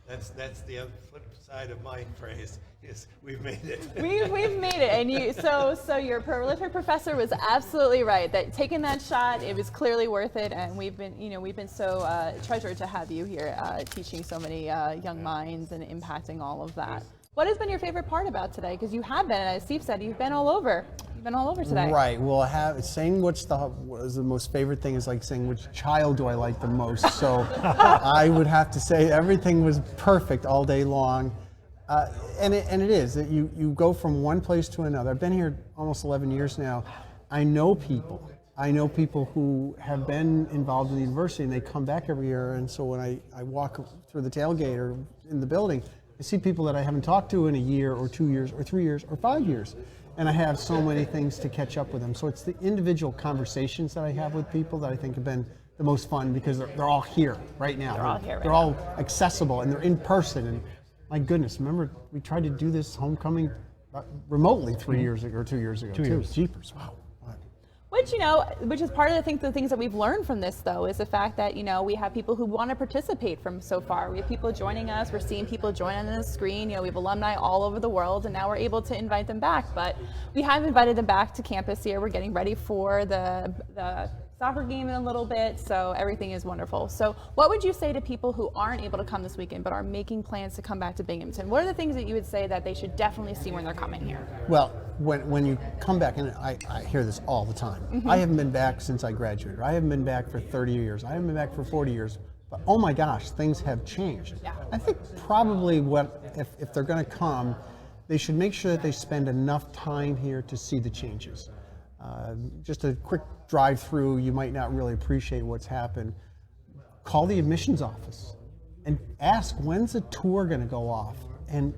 That's the flip side of my phrase, is we've made it. We've made it, and so your prolific professor was absolutely right that taking that shot, it was clearly worth it, and we've been so treasured to have you here teaching so many young minds and impacting all of that. What has been your favorite part about today? Because you have been, as Steve said, you've been all over. You've been all over today. Right. Well, saying what was the most favorite thing is like saying which child do I like the most. So I would have to say everything was perfect all day long. And it is that you go from one place to another. I've been here almost 11 years now. I know people who have been involved in the university, and they come back every year. And so when I walk through the tailgate or in the building, I see people that I haven't talked to in a year or 2 years or 3 years or 5 years. And I have so many things to catch up with them. So it's the individual conversations that I have with people that I think have been the most fun, because they're all here right now. They're all here right They're all accessible, and they're in person. And my goodness, remember we tried to do this homecoming remotely 3 years ago or 2 years ago. 2 years. Jeepers, wow. Which, which is part of the things that we've learned from this, though, is the fact that, we have people who want to participate from so far. We have people joining us. We're seeing people join on the screen. We have alumni all over the world, and now we're able to invite them back. But we have invited them back to campus here. We're getting ready for the soccer game in a little bit, so everything is wonderful. So what would you say to people who aren't able to come this weekend but are making plans to come back to Binghamton? What are the things that you would say that they should definitely see when they're coming here? Well, when you come back, and I hear this all the time, I haven't been back since I graduated. I haven't been back for 30 years. I haven't been back for 40 years. But oh my gosh, things have changed. Yeah. I think probably if they're going to come, they should make sure that they spend enough time here to see the changes. Just a quick drive through, you might not really appreciate what's happened. Call the admissions office and ask, when's the tour going to go off? And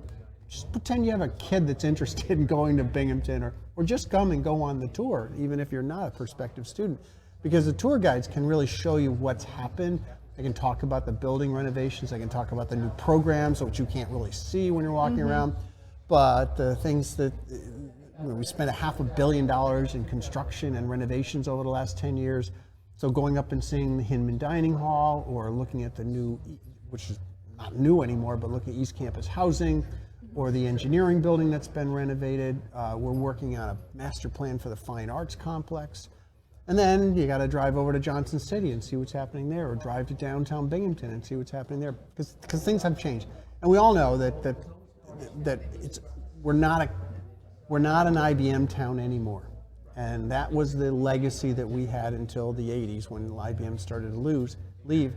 just pretend you have a kid that's interested in going to Binghamton, or just come and go on the tour, even if you're not a prospective student. Because the tour guides can really show you what's happened. They can talk about the building renovations. They can talk about the new programs, which you can't really see when you're walking around. But the things that we spent $500 million in construction and renovations over the last 10 years. So going up and seeing the Hinman Dining Hall, or looking at the new, which is not new anymore, but looking at East Campus housing, or the engineering building that's been renovated. We're working on a master plan for the Fine Arts Complex. And then you got to drive over to Johnson City and see what's happening there, or drive to downtown Binghamton and see what's happening there, because things have changed. And we all know that we're not an IBM town anymore. And that was the legacy that we had until the 80s, when IBM started to leave.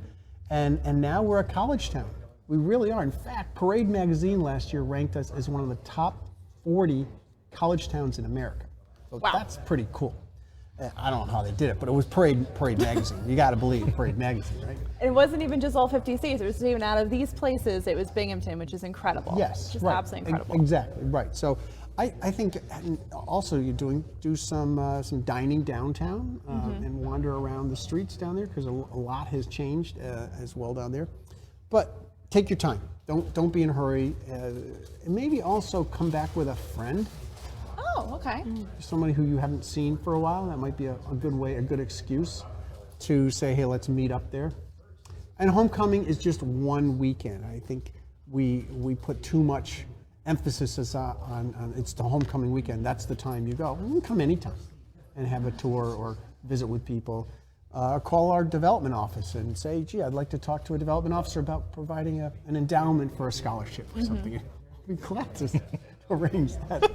And now we're a college town. We really are. In fact, Parade Magazine last year ranked us as one of the top 40 college towns in America. So that's pretty cool. I don't know how they did it, but it was Parade Magazine. You got to believe Parade Magazine, right? It wasn't even just all 50 states. It was even out of these places, it was Binghamton, which is incredible. Yes, just right. Absolutely incredible. Exactly, right. So I think also you do some dining downtown and wander around the streets down there, because a lot has changed as well down there. But take your time. Don't be in a hurry. And maybe also come back with a friend. Oh, okay. Somebody who you haven't seen for a while. That might be a good excuse to say, hey, let's meet up there. And homecoming is just one weekend. I think we put too much emphasis on it's the homecoming weekend. That's the time you go. You can come anytime and have a tour or visit with people. Call our development office and say, gee, I'd like to talk to a development officer about providing an endowment for a scholarship or something. We'd be glad to arrange that.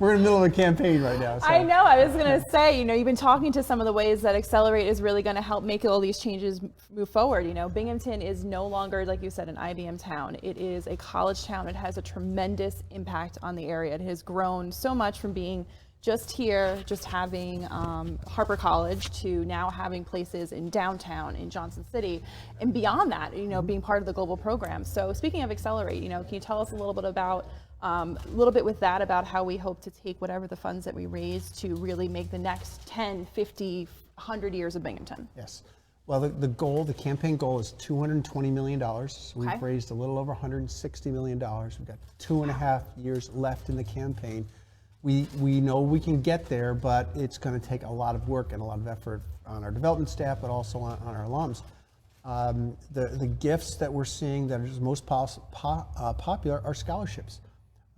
We're in the middle of a campaign right now. So. I know. I was going to say, you've been talking to some of the ways that Accelerate is really going to help make all these changes move forward. Binghamton is no longer, like you said, an IBM town. It is a college town. It has a tremendous impact on the area. It has grown so much from being just here, just having Harper College, to now having places in downtown, in Johnson City, and beyond that, being part of the global program. So speaking of Accelerate, can you tell us a little bit about about how we hope to take whatever the funds that we raise to really make the next 10, 50, 100 years of Binghamton? Yes. Well, the campaign goal is $220 million. We've raised a little over $160 million. We've got 2.5 years left in the campaign. We know we can get there, but it's going to take a lot of work and a lot of effort on our development staff, but also on our alums. The gifts that we're seeing that are most popular are scholarships.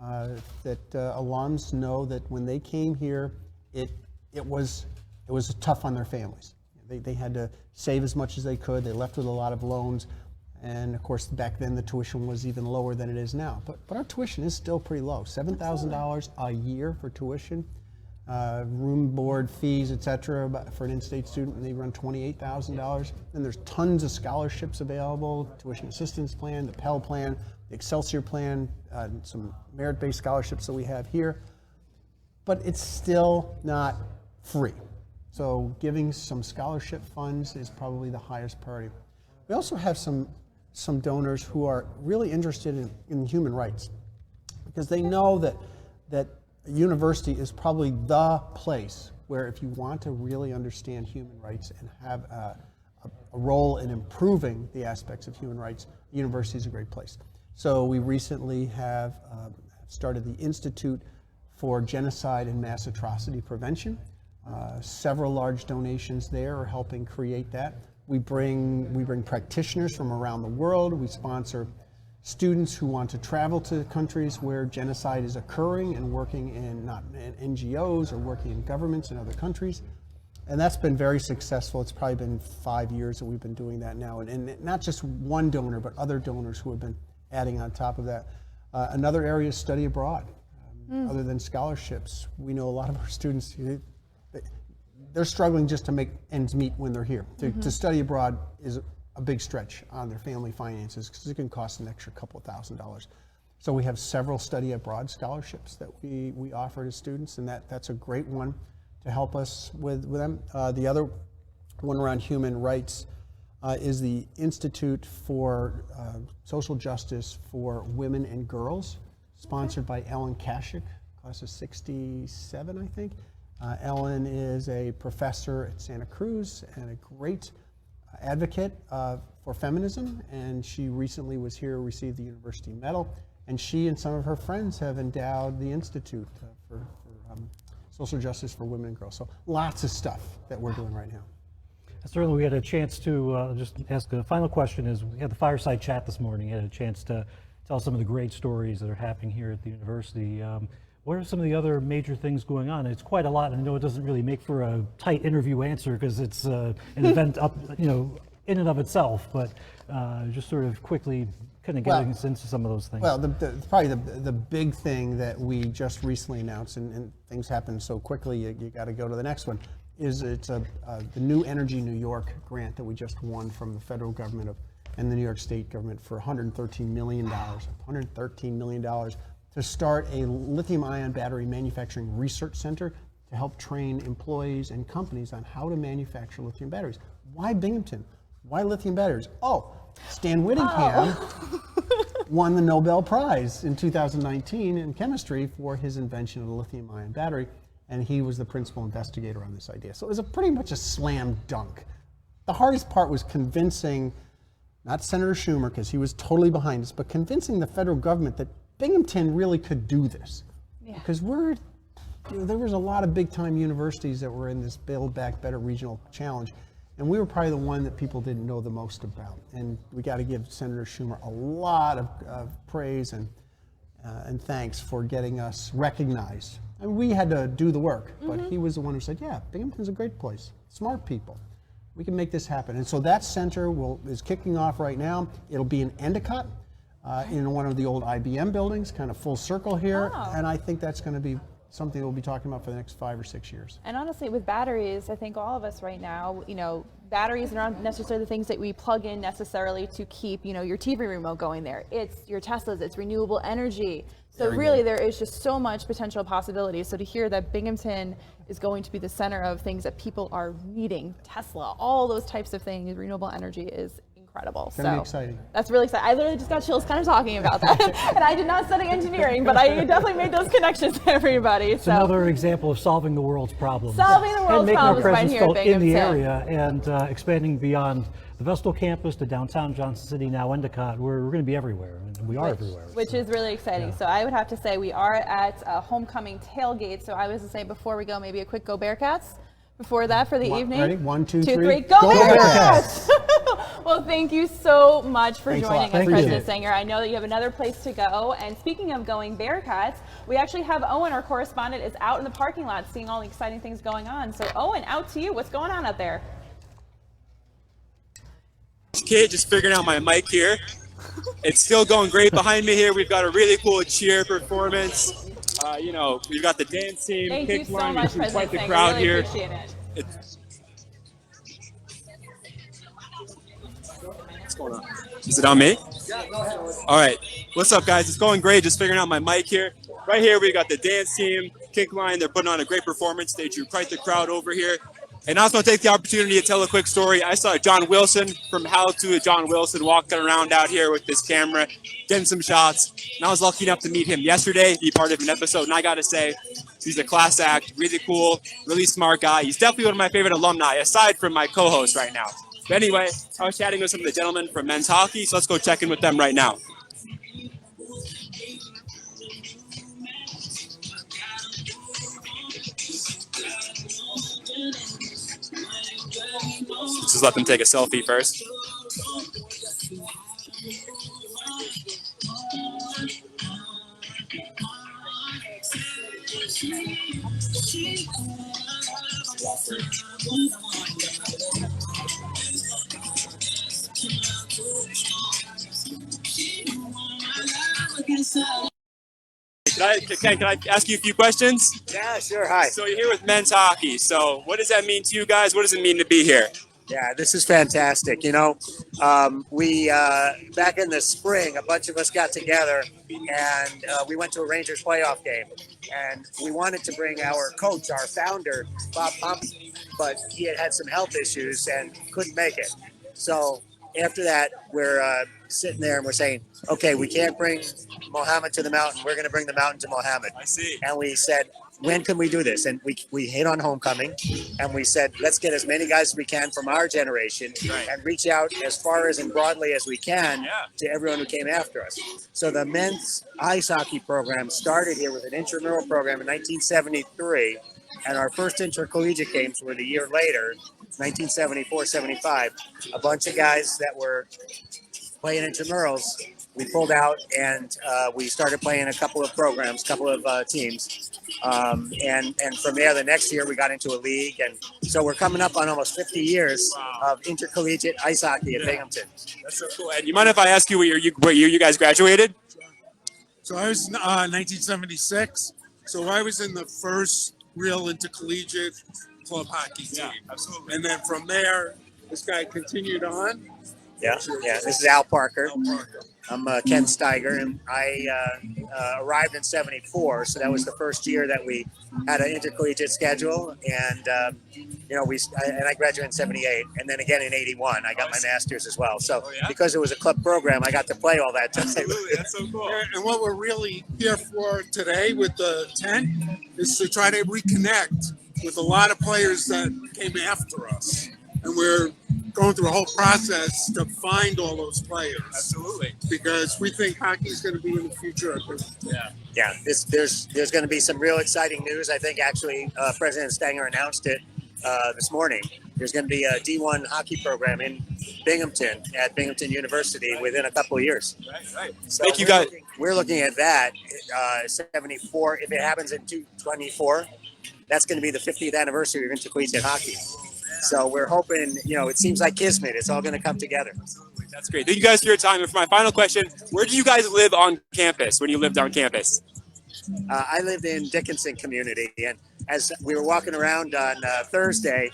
That alums know that when they came here, it was tough on their families. They had to save as much as they could. They left with a lot of loans. And of course, back then the tuition was even lower than it is now. But our tuition is still pretty low. $7,000 a year for tuition, room, board, fees, etc. For an in-state student, they run $28,000. And there's tons of scholarships available: tuition assistance plan, the Pell plan, the Excelsior plan, some merit-based scholarships that we have here. But it's still not free. So giving some scholarship funds is probably the highest priority. We also have some donors who are really interested in human rights, because they know that a university is probably the place where, if you want to really understand human rights and have a role in improving the aspects of human rights, a university is a great place. So we recently have started the Institute for Genocide and Mass Atrocity Prevention. Several large donations there are helping create that. We bring practitioners from around the world. We sponsor students who want to travel to countries where genocide is occurring and working in NGOs or working in governments in other countries. And that's been very successful. It's probably been 5 years that we've been doing that now. And not just one donor, but other donors who have been adding on top of that. Another area is study abroad. Other than scholarships, we know a lot of our students, they're struggling just to make ends meet when they're here. To study abroad is a big stretch on their family finances because it can cost an extra couple of $1,000s. So we have several study abroad scholarships that we offer to students, and that's a great one to help us with them. The other one around human rights is the Institute for Social Justice for Women and Girls, sponsored by Ellen Kashik, class of 67, I think. Ellen is a professor at Santa Cruz and a great advocate for feminism, and she recently was here, received the University Medal, and she and some of her friends have endowed the Institute for Social Justice for Women and Girls. So lots of stuff that we're doing right now. Certainly we had a chance to just ask a final question. Is we had the fireside chat this morning, had a chance to tell some of the great stories that are happening here at the university. What are some of the other major things going on? It's quite a lot, and I know it doesn't really make for a tight interview answer because it's an event up, in and of itself, but just sort of quickly kind of getting us into some of those things. Well, probably the big thing that we just recently announced, and things happen so quickly, you got to go to the next one, is it's the New Energy New York grant that we just won from the federal government and the New York State government for $113 million. $113 million to start a lithium-ion battery manufacturing research center to help train employees and companies on how to manufacture lithium batteries. Why Binghamton? Why lithium batteries? Oh, Stan Whittingham won the Nobel Prize in 2019 in chemistry for his invention of the lithium-ion battery, and he was the principal investigator on this idea. So it was pretty much a slam dunk. The hardest part was convincing, not Senator Schumer, because he was totally behind us, but convincing the federal government that Binghamton really could do this. Yeah. Because there was a lot of big-time universities that were in this Build Back Better regional challenge, and we were probably the one that people didn't know the most about. And we got to give Senator Schumer a lot of praise and thanks for getting us recognized. And we had to do the work, but he was the one who said, yeah, Binghamton's a great place, smart people. We can make this happen. And so that center is kicking off right now. It'll be in Endicott, in one of the old IBM buildings, kind of full circle here. Oh. And I think that's going to be something we'll be talking about for the next 5 or 6 years. And honestly, with batteries, I think all of us right now, batteries are not necessarily the things that we plug in necessarily to keep, your TV remote going there. It's your Teslas, it's renewable energy. So really there is just so much potential possibility. So to hear that Binghamton is going to be the center of things that people are needing, Tesla, all those types of things, renewable energy is incredible. It's going to be exciting. That's really exciting. I literally just got chills kind of talking about that. And I did not study engineering, but I definitely made those connections to everybody. It's another example of solving the world's problems. Solving the world's problems by here at Binghamton. In the area and expanding beyond the Vestal campus to downtown Johnson City, now Endicott. We're going to be everywhere, and we are everywhere. Which is really exciting. Yeah. So I would have to say we are at a homecoming tailgate. So I was to say before we go, maybe a quick Go Bearcats. Before that, for the evening. Ready? 1, 2, 3. Go Bearcats! Well, thank you so much for joining us, President Sanger. I know that you have another place to go. And speaking of going Bearcats, we actually have Owen, our correspondent, is out in the parking lot seeing all the exciting things going on. So Owen, out to you. What's going on out there? Kate, just figuring out my mic here. It's still going great behind me here. We've got a really cool cheer performance. We've got the dance team. Thank you so much, President quite the Sanger. crowd really here. Appreciate it. What's going on? Is it on me? Yeah, go ahead. All right. What's up, guys? It's going great. Just figuring out my mic here. Right here, we got the dance team, kick line. They're putting on a great performance. They drew quite the crowd over here. And I also want to take the opportunity to tell a quick story. I saw John Wilson from How to John Wilson walking around out here with this camera, getting some shots. And I was lucky enough to meet him yesterday, be part of an episode. And I got to say, he's a class act, really cool, really smart guy. He's definitely one of my favorite alumni, aside from my co-host right now. But anyway, I was chatting with some of the gentlemen from men's hockey, so let's go check in with them right now. Just let them take a selfie first. Can I ask you a few questions? Yeah, sure. Hi. So you're here with men's hockey. So what does that mean to you guys? What does it mean to be here? Yeah, this is fantastic. You know, we back in the spring, a bunch of us got together and we went to a Rangers playoff game. And we wanted to bring our coach, our founder, Bob Pompey, but he had some health issues and couldn't make it. So after that, we're sitting there and we're saying, okay, we can't bring Mohammed to the mountain. We're going to bring the mountain to Mohammed. I see. And we said, when can we do this? And we hit on homecoming, and we said, let's get as many guys as we can from our generation and reach out as far as and broadly as we can to everyone who came after us. So the men's ice hockey program started here with an intramural program in 1973, and our first intercollegiate games were the year later, 1974-75. A bunch of guys that were playing intramurals, we pulled out and we started playing a couple of programs, couple of teams. And from there, the next year we got into a league. And so we're coming up on almost 50 years of intercollegiate ice hockey at Binghamton. That's so cool. And you mind if I ask you what year you guys graduated? So I was 1976. So I was in the first real intercollegiate club hockey team. Yeah, absolutely. And then from there, this guy continued on. Yeah. This is Al Parker. I'm Ken Steiger, and I arrived in '74, so that was the first year that we had an intercollegiate schedule, and I graduated in '78, and then again in '81, I got my master's as well. So because it was a club program, I got to play all that time. Absolutely, that's so cool. And what we're really here for today with the tent is to try to reconnect with a lot of players that came after us, and we're going through a whole process to find all those players. Absolutely. Because we think hockey is going to be in the future of this. Yeah. There's going to be some real exciting news. I think actually President Stanger announced it this morning. There's going to be a D1 hockey program in Binghamton at Binghamton University within a couple of years. Right. So Thank you, guys. We're looking at that 74. If it happens in 2024, that's going to be the 50th anniversary of intercollegiate hockey. So we're hoping, it seems like kismet. It's all going to come together. That's great. Thank you guys for your time. And for my final question, where do you guys live on campus when you lived on campus? I lived in Dickinson community, and as we were walking around on Thursday,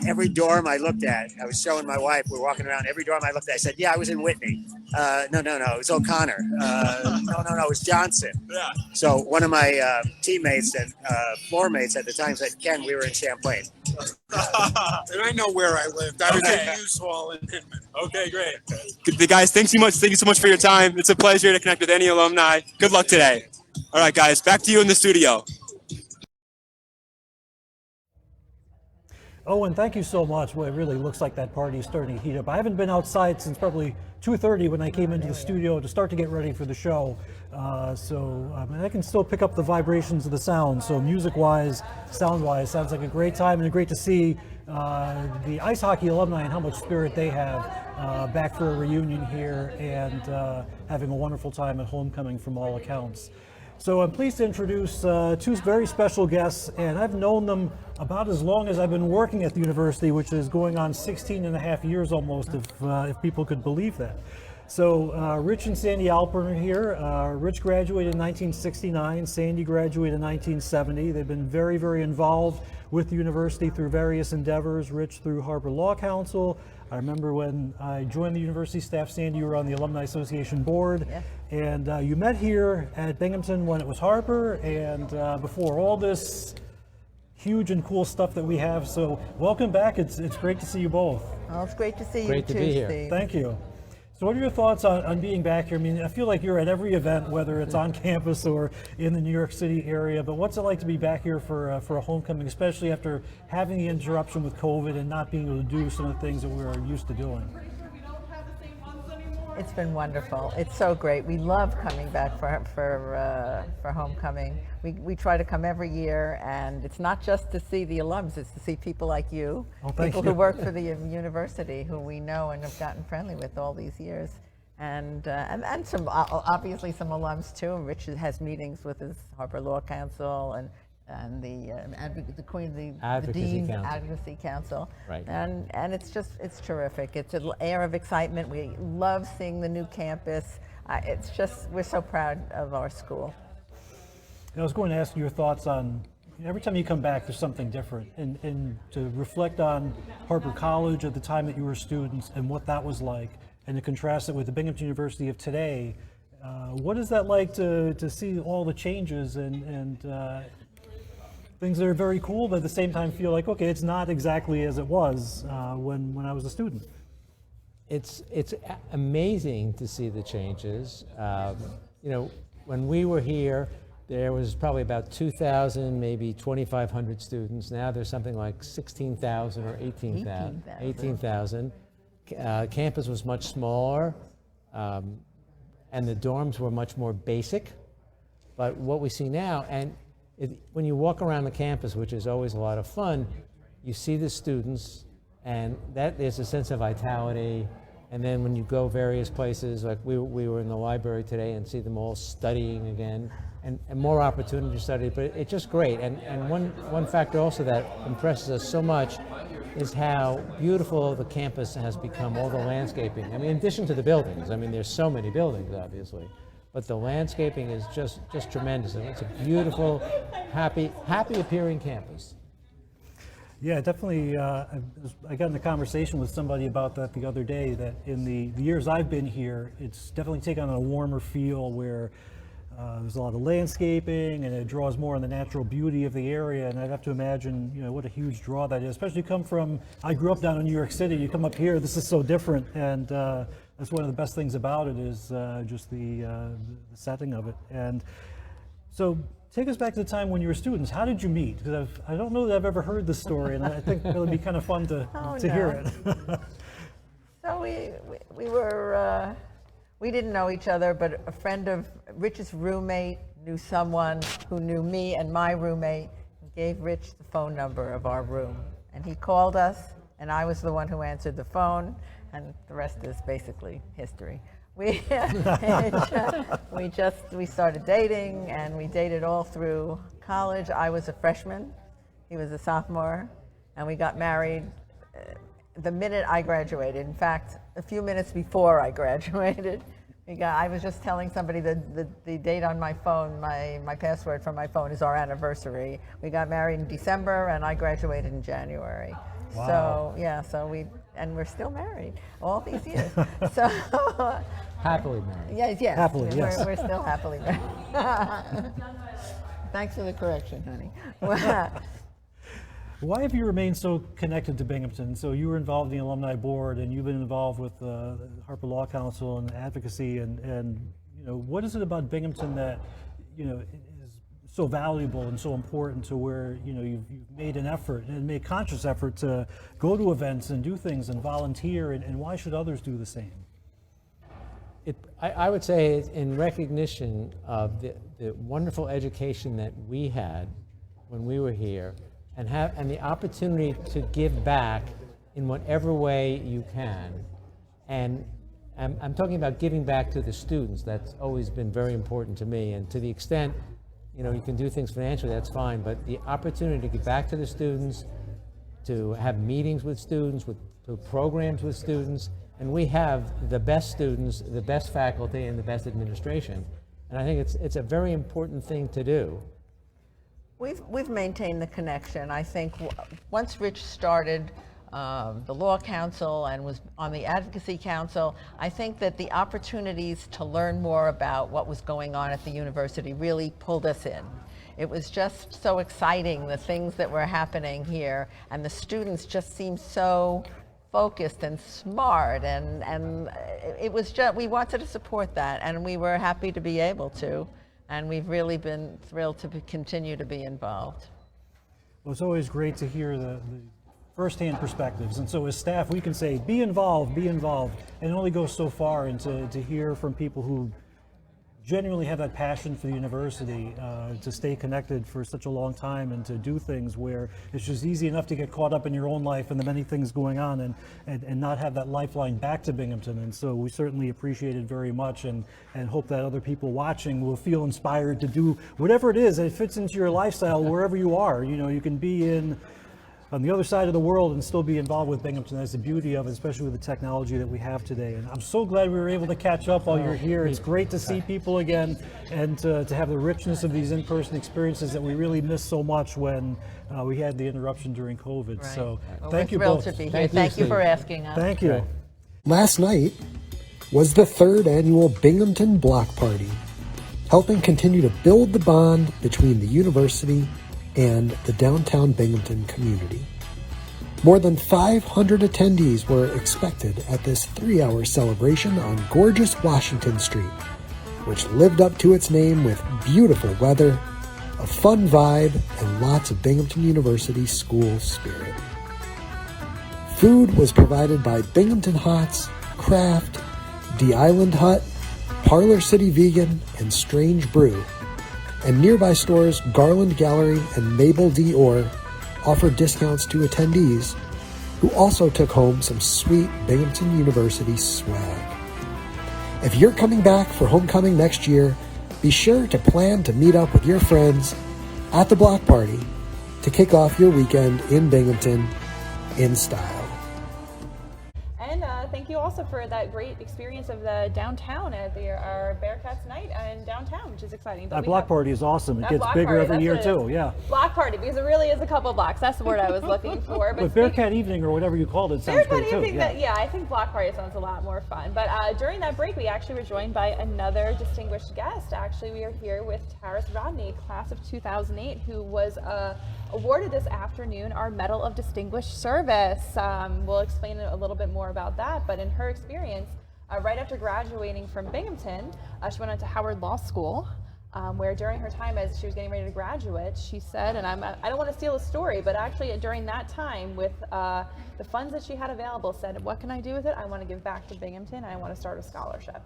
every dorm I looked at, I was showing my wife, we're walking around, every dorm I looked at, I said, yeah, I was in Whitney. No, it was O'Connor. No, it was Johnson. Yeah. So one of my teammates and floor mates at the time said, Ken, we were in Champlain. And I know where I lived. I was at Hughes Hall in Hinman. Okay, great. Good, guys, thank you so much for your time. It's a pleasure to connect with any alumni. Good luck today. All right, guys, back to you in the studio. Owen, thank you so much. Well, it really looks like that party is starting to heat up. I haven't been outside since probably 2:30 when I came into the studio to start to get ready for the show. And I can still pick up the vibrations of the sound. So music-wise, sound-wise, sounds like a great time, and great to see the ice hockey alumni and how much spirit they have back for a reunion here and having a wonderful time at homecoming from all accounts. So I'm pleased to introduce two very special guests, and I've known them about as long as I've been working at the university, which is going on 16 and a half years almost, if people could believe that. So Rich and Sandy Alpern are here. Rich graduated in 1969, Sandy graduated in 1970. They've been very, very involved with the university through various endeavors. Rich through Harbor Law Council. I remember when I joined the university staff, Sandy, you were on the Alumni Association board. Yeah. And you met here at Binghamton when it was Harbor and before all this huge and cool stuff that we have. So welcome back. It's great to see you both. Oh, it's great to see you Great to too, be here. Steve. Thank you. So what are your thoughts on being back here? I mean, I feel like you're at every event, whether it's on campus or in the New York City area, but what's it like to be back here for a homecoming, especially after having the interruption with COVID and not being able to do some of the things that we're used to doing? It's been wonderful. It's so great. We love coming back for homecoming. We try to come every year, and it's not just to see the alums, it's to see people like you, people who work for the university, who we know and have gotten friendly with all these years. And some, obviously some alums too. Rich has meetings with his Harper Law Council and the Dean's Advocacy Council. Right. And it's terrific. It's an air of excitement. We love seeing the new campus. We're so proud of our school. I was going to ask your thoughts on, every time you come back, there's something different. And to reflect on Harper College at the time that you were students and what that was like, and to contrast it with the Binghamton University of today, what is that like to see all the changes and things that are very cool, but at the same time feel like, okay, it's not exactly as it was when I was a student? It's amazing to see the changes. When we were here, there was probably about 2,000, maybe 2,500 students. Now there's something like 16,000 or 18,000. 18,000. Campus was much smaller, and the dorms were much more basic. But what we see now, when you walk around the campus, which is always a lot of fun, you see the students, and there's a sense of vitality. And then when you go various places, like we were in the library today, and see them all studying again, and more opportunity to study. But it's just great. And one factor also that impresses us so much is how beautiful the campus has become, all the landscaping. I mean, in addition to the buildings, I mean, there's so many buildings, obviously, but the landscaping is just tremendous. And it's a beautiful, happy appearing campus. Yeah, definitely. I got in a conversation with somebody about that the other day, that in the years I've been here, it's definitely taken on a warmer feel where there's a lot of landscaping, and it draws more on the natural beauty of the area. And I'd have to imagine, what a huge draw that is. Especially I grew up down in New York City. You come up here, this is so different, and that's one of the best things about it is just the setting of it. And so, take us back to the time when you were students. How did you meet? Because I don't know that I've ever heard this story, and I think it would be kind of fun to hear it. So we didn't know each other, but a friend of Rich's roommate knew someone who knew me and my roommate, and gave Rich the phone number of our room. And he called us, and I was the one who answered the phone, and the rest is basically history. We started dating, and we dated all through college. I was a freshman, he was a sophomore, and we got married the minute I graduated. In fact, a few minutes before I graduated. I was just telling somebody the date on my phone, my password for my phone is our anniversary. We got married in December, and I graduated in January. Wow. So we're still married all these years. So happily married. Yes. Happily, yes. We're still happily married. Thanks for the correction, honey. Why have you remained so connected to Binghamton? So you were involved in the alumni board, and you've been involved with the Harper Law Council and advocacy, and what is it about Binghamton that is so valuable and so important to where you've made an effort and made a conscious effort to go to events and do things and volunteer, and why should others do the same? I would say it's in recognition of the wonderful education that we had when we were here, and the opportunity to give back in whatever way you can. And I'm talking about giving back to the students. That's always been very important to me. And to the extent, you can do things financially, that's fine, but the opportunity to give back to the students, to have meetings with students, to programs with students, and we have the best students, the best faculty, and the best administration. And I think it's a very important thing to do. We've maintained the connection. I think once Rich started the Law Council and was on the Advocacy Council, I think that the opportunities to learn more about what was going on at the university really pulled us in. It was just so exciting, the things that were happening here, and the students just seemed so focused and smart, and it was just, we wanted to support that, and we were happy to be able to. And we've really been thrilled to continue to be involved. Well, it's always great to hear the firsthand perspectives. And so as staff, we can say, be involved, and it only goes so far. And to hear from people who genuinely have that passion for the university, to stay connected for such a long time and to do things where it's just easy enough to get caught up in your own life and the many things going on and not have that lifeline back to Binghamton. And so we certainly appreciate it very much and hope that other people watching will feel inspired to do whatever it is that fits into your lifestyle wherever you are. You know, you can be on the other side of the world and still be involved with Binghamton. That's the beauty of it, especially with the technology that we have today. And I'm so glad we were able to catch up while you're here. It's great to see people again and to have the richness of these in-person experiences that we really missed so much when we had the interruption during COVID. Right. So well, thank you thrilled both. to be here. Thank you for asking us. Thank you. Last night was the 3rd annual Binghamton Block Party, helping continue to build the bond between the university and the downtown Binghamton community. More than 500 attendees were expected at this 3-hour celebration on gorgeous Washington Street, which lived up to its name with beautiful weather, a fun vibe, and lots of Binghamton University school spirit. Food was provided by Binghamton Hots, Craft, The Island Hut, Parlor City Vegan, and Strange Brew. And nearby stores Garland Gallery and Mabel D. Orr offered discounts to attendees who also took home some sweet Binghamton University swag. If you're coming back for homecoming next year, be sure to plan to meet up with your friends at the block party to kick off your weekend in Binghamton in style. And thank you also for that great experience of the downtown at our Bearcats night in downtown, which is exciting. But That block party is awesome. It that gets block bigger party, every that's year what it too, is. yeah. Block party, because it really is a couple blocks. That's the word I was looking for. But Bearcat Evening or whatever you called it sounds great too. Yeah, I think block party sounds a lot more fun. But during that break, we actually were joined by another distinguished guest. Actually, we are here with Taris Rodney, class of 2008, who was awarded this afternoon our Medal of Distinguished Service. We'll explain a little bit more about that, but in her experience, right after graduating from Binghamton, she went on to Howard Law School, where during her time as she was getting ready to graduate, she said, and I don't want to steal a story, but actually during that time with the funds that she had available, said, what can I do with it? I want to give back to Binghamton, and I want to start a scholarship.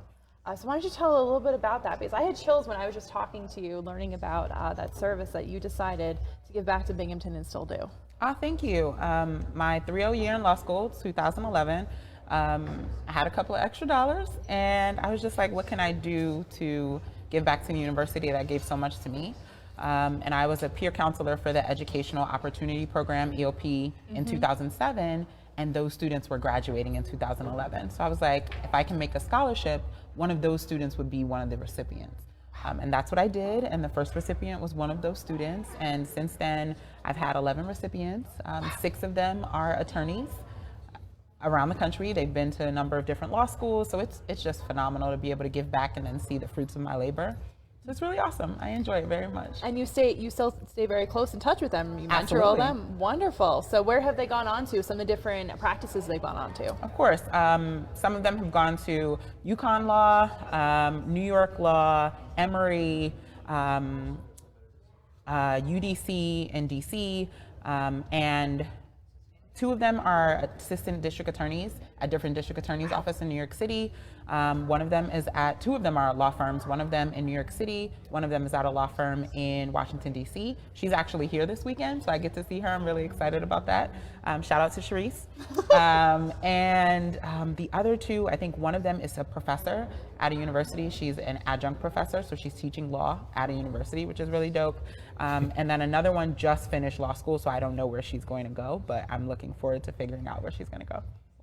So why don't you tell a little bit about that? Because I had chills when I was just talking to you, learning about that service that you decided to give back to Binghamton and still do. Thank you. My 3-0 year in law school, 2011, I had a couple of extra dollars, and I was just like, what can I do to give back to the university that gave so much to me? And I was a peer counselor for the Educational Opportunity Program, EOP, in 2007, and those students were graduating in 2011. So I was like, if I can make a scholarship, one of those students would be one of the recipients. And that's what I did, and the first recipient was one of those students. And since then, I've had 11 recipients. 6 of them are attorneys around the country. They've been to a number of different law schools, so it's just phenomenal to be able to give back and then see the fruits of my labor. So it's really awesome. I enjoy it very much. And you still stay very close in touch with them. You mentor all them. Wonderful. So where have they gone on to? Some of the different practices they've gone on to? Of course. Some of them have gone to UConn Law, New York Law, Emory, UDC in DC, and 2 of them are assistant district attorneys at different district attorneys' office in New York City. 1 of them is at, 2 of them are law firms, 1 of them in New York City, 1 of them is at a law firm in Washington, DC. She's actually here this weekend, so I get to see her. I'm really excited about that. Shout out to Sharice. And the other 2, I think one of them is a professor at a university. She's an adjunct professor, so she's teaching law at a university, which is really dope. And then another one just finished law school, so I don't know where she's going to go, but I'm looking forward to figuring out where she's going to go.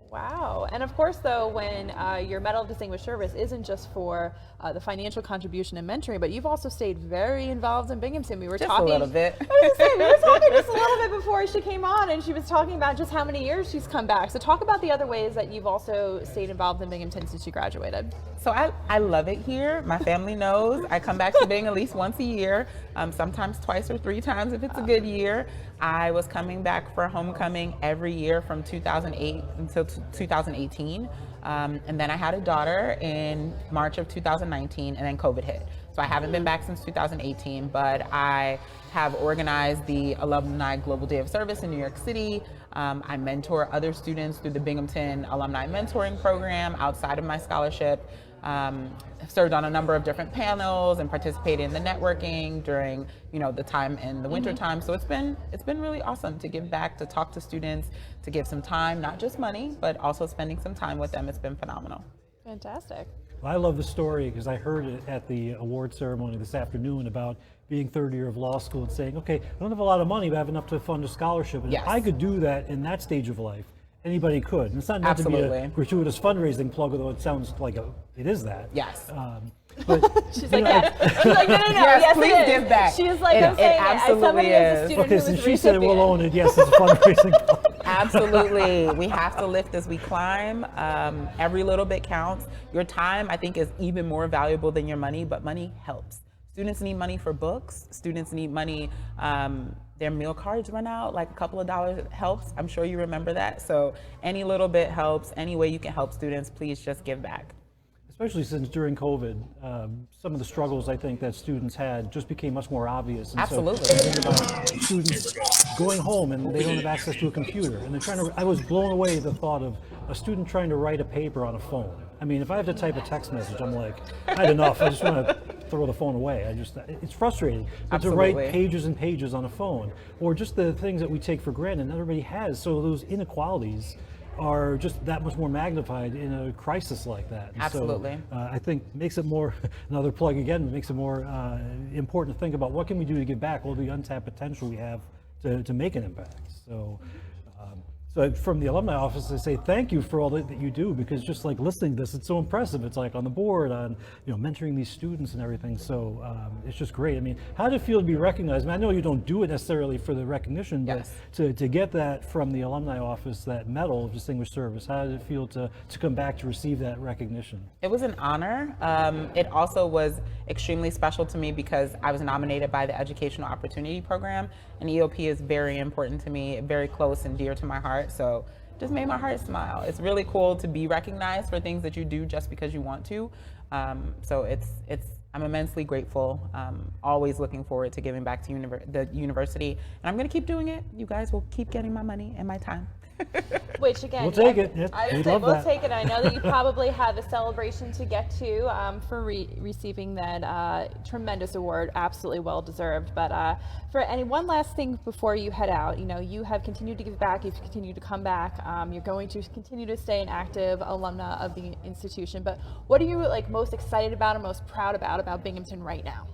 Wow. And of course, though, when your Medal of Distinguished Service isn't just for the financial contribution and mentoring, but you've also stayed very involved in Binghamton. We were just talking a little bit. I was gonna say, we were talking just a little bit before she came on, and she was talking about just how many years she's come back. So talk about the other ways that you've also stayed involved in Binghamton since you graduated. So I love it here. My family knows I come back to Bing at least once a year, sometimes twice or 3 times if it's a good year. I was coming back for homecoming every year from 2008 until 2018. And then I had a daughter in March of 2019, and then COVID hit. So I haven't been back since 2018, but I have organized the Alumni Global Day of Service in New York City. I mentor other students through the Binghamton Alumni Mentoring Program outside of my scholarship. I've served on a number of different panels and participated in the networking during, the time in the winter time. So it's been really awesome to give back, to talk to students, to give some time, not just money, but also spending some time with them. It's been phenomenal. Fantastic. I love the story because I heard it at the award ceremony this afternoon about being third year of law school and saying, okay, I don't have a lot of money, but I have enough to fund a scholarship. And Yes. if I could do that in that stage of life, anybody could. And it's not meant to be a gratuitous fundraising plug, although it sounds like it is that. Yes. But, She's like, yes. She's like, no. Yes, please it is. give back. She's like, I'm It saying absolutely as somebody as a is. student okay, who since was she said it, we'll recipient. own it. Yes, it's a fundraising plug. Absolutely. We have to lift as we climb. Every little bit counts. Your time, I think, is even more valuable than your money, but money helps. Students need money for books. Students need money. Their meal cards run out, like a couple of dollars helps. I'm sure you remember that. So any little bit helps. Any way you can help students, please just give back. Especially since during COVID, some of the struggles I think that students had just became much more obvious. And Absolutely. So I think about students going home and they don't have access to a computer, and I was blown away at the thought of a student trying to write a paper on a phone. I mean, if I have to type a text message, I'm like, I had enough. I just want to throw the phone away. It's frustrating. But to write pages and pages on a phone, or just the things that we take for granted, and everybody has. So those inequalities are just that much more magnified in a crisis like that. And Absolutely. So, I think makes it more, another plug again, makes it more important to think about what can we do to give back all the untapped potential we have to make an impact. So from the alumni office, I say thank you for all that you do, because just like listening to this, it's so impressive. It's like on the board, on mentoring these students and everything. So it's just great. I mean, how did it feel to be recognized? I mean, I know you don't do it necessarily for the recognition, but to get that from the alumni office, that medal of distinguished service, how did it feel to come back to receive that recognition? It was an honor. It also was extremely special to me because I was nominated by the Educational Opportunity Program, and EOP is very important to me, very close and dear to my heart. So just made my heart smile. It's really cool to be recognized for things that you do just because you want to. So I'm immensely grateful. Always looking forward to giving back to the university, and I'm going to keep doing it. You guys will keep getting my money and my time. Which again, we'll take it. I would say we'll take it. I know that you probably have a celebration to get to for receiving that tremendous award. Absolutely well deserved. But for one last thing before you head out, you have continued to give back. You've continued to come back. You're going to continue to stay an active alumna of the institution. But what are you most excited about or most proud about Binghamton right now?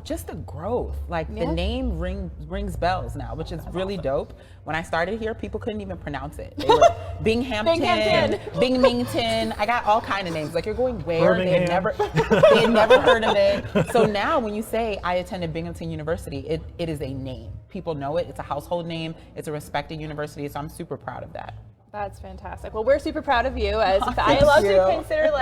Just the growth. The name rings bells now, which is really dope. When I started here, people couldn't even pronounce it. They were Binghamton, Binghamton. I got all kind of names. You're going where? They had never heard of it. So now when you say I attended Binghamton University, it is a name. People know it. It's a household name. It's a respected university. So I'm super proud of that. That's fantastic. Well, we're super proud of you. As I love to consider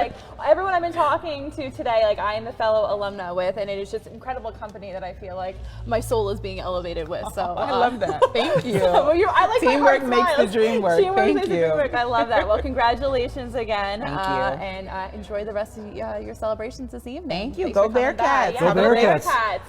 everyone I've been talking to today, I am a fellow alumna with, and it is just incredible company that I feel like my soul is being elevated with. So I love that. Thank you. I like teamwork makes the dream work. Teamwork Thank makes you. the dream work. I love that. Well, congratulations again. Thank you. And enjoy the rest of your celebrations this evening. Thank you. Thanks Go for coming by. Bearcats. Yeah, Go Bearcats. Bearcats.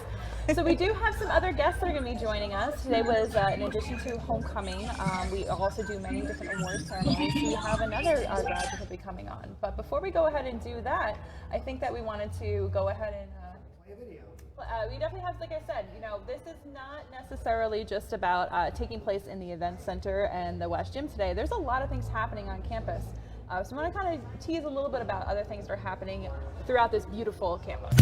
So we do have some other guests that are going to be joining us. Today was, in addition to homecoming, we also do many different award ceremonies. We have another graduate that will be coming on. But before we go ahead and do that, I think that we wanted to go ahead and play a video. We definitely have, like I said, this is not necessarily just about taking place in the event center and the West Gym today. There's a lot of things happening on campus. So I want to kind of tease a little bit about other things that are happening throughout this beautiful campus.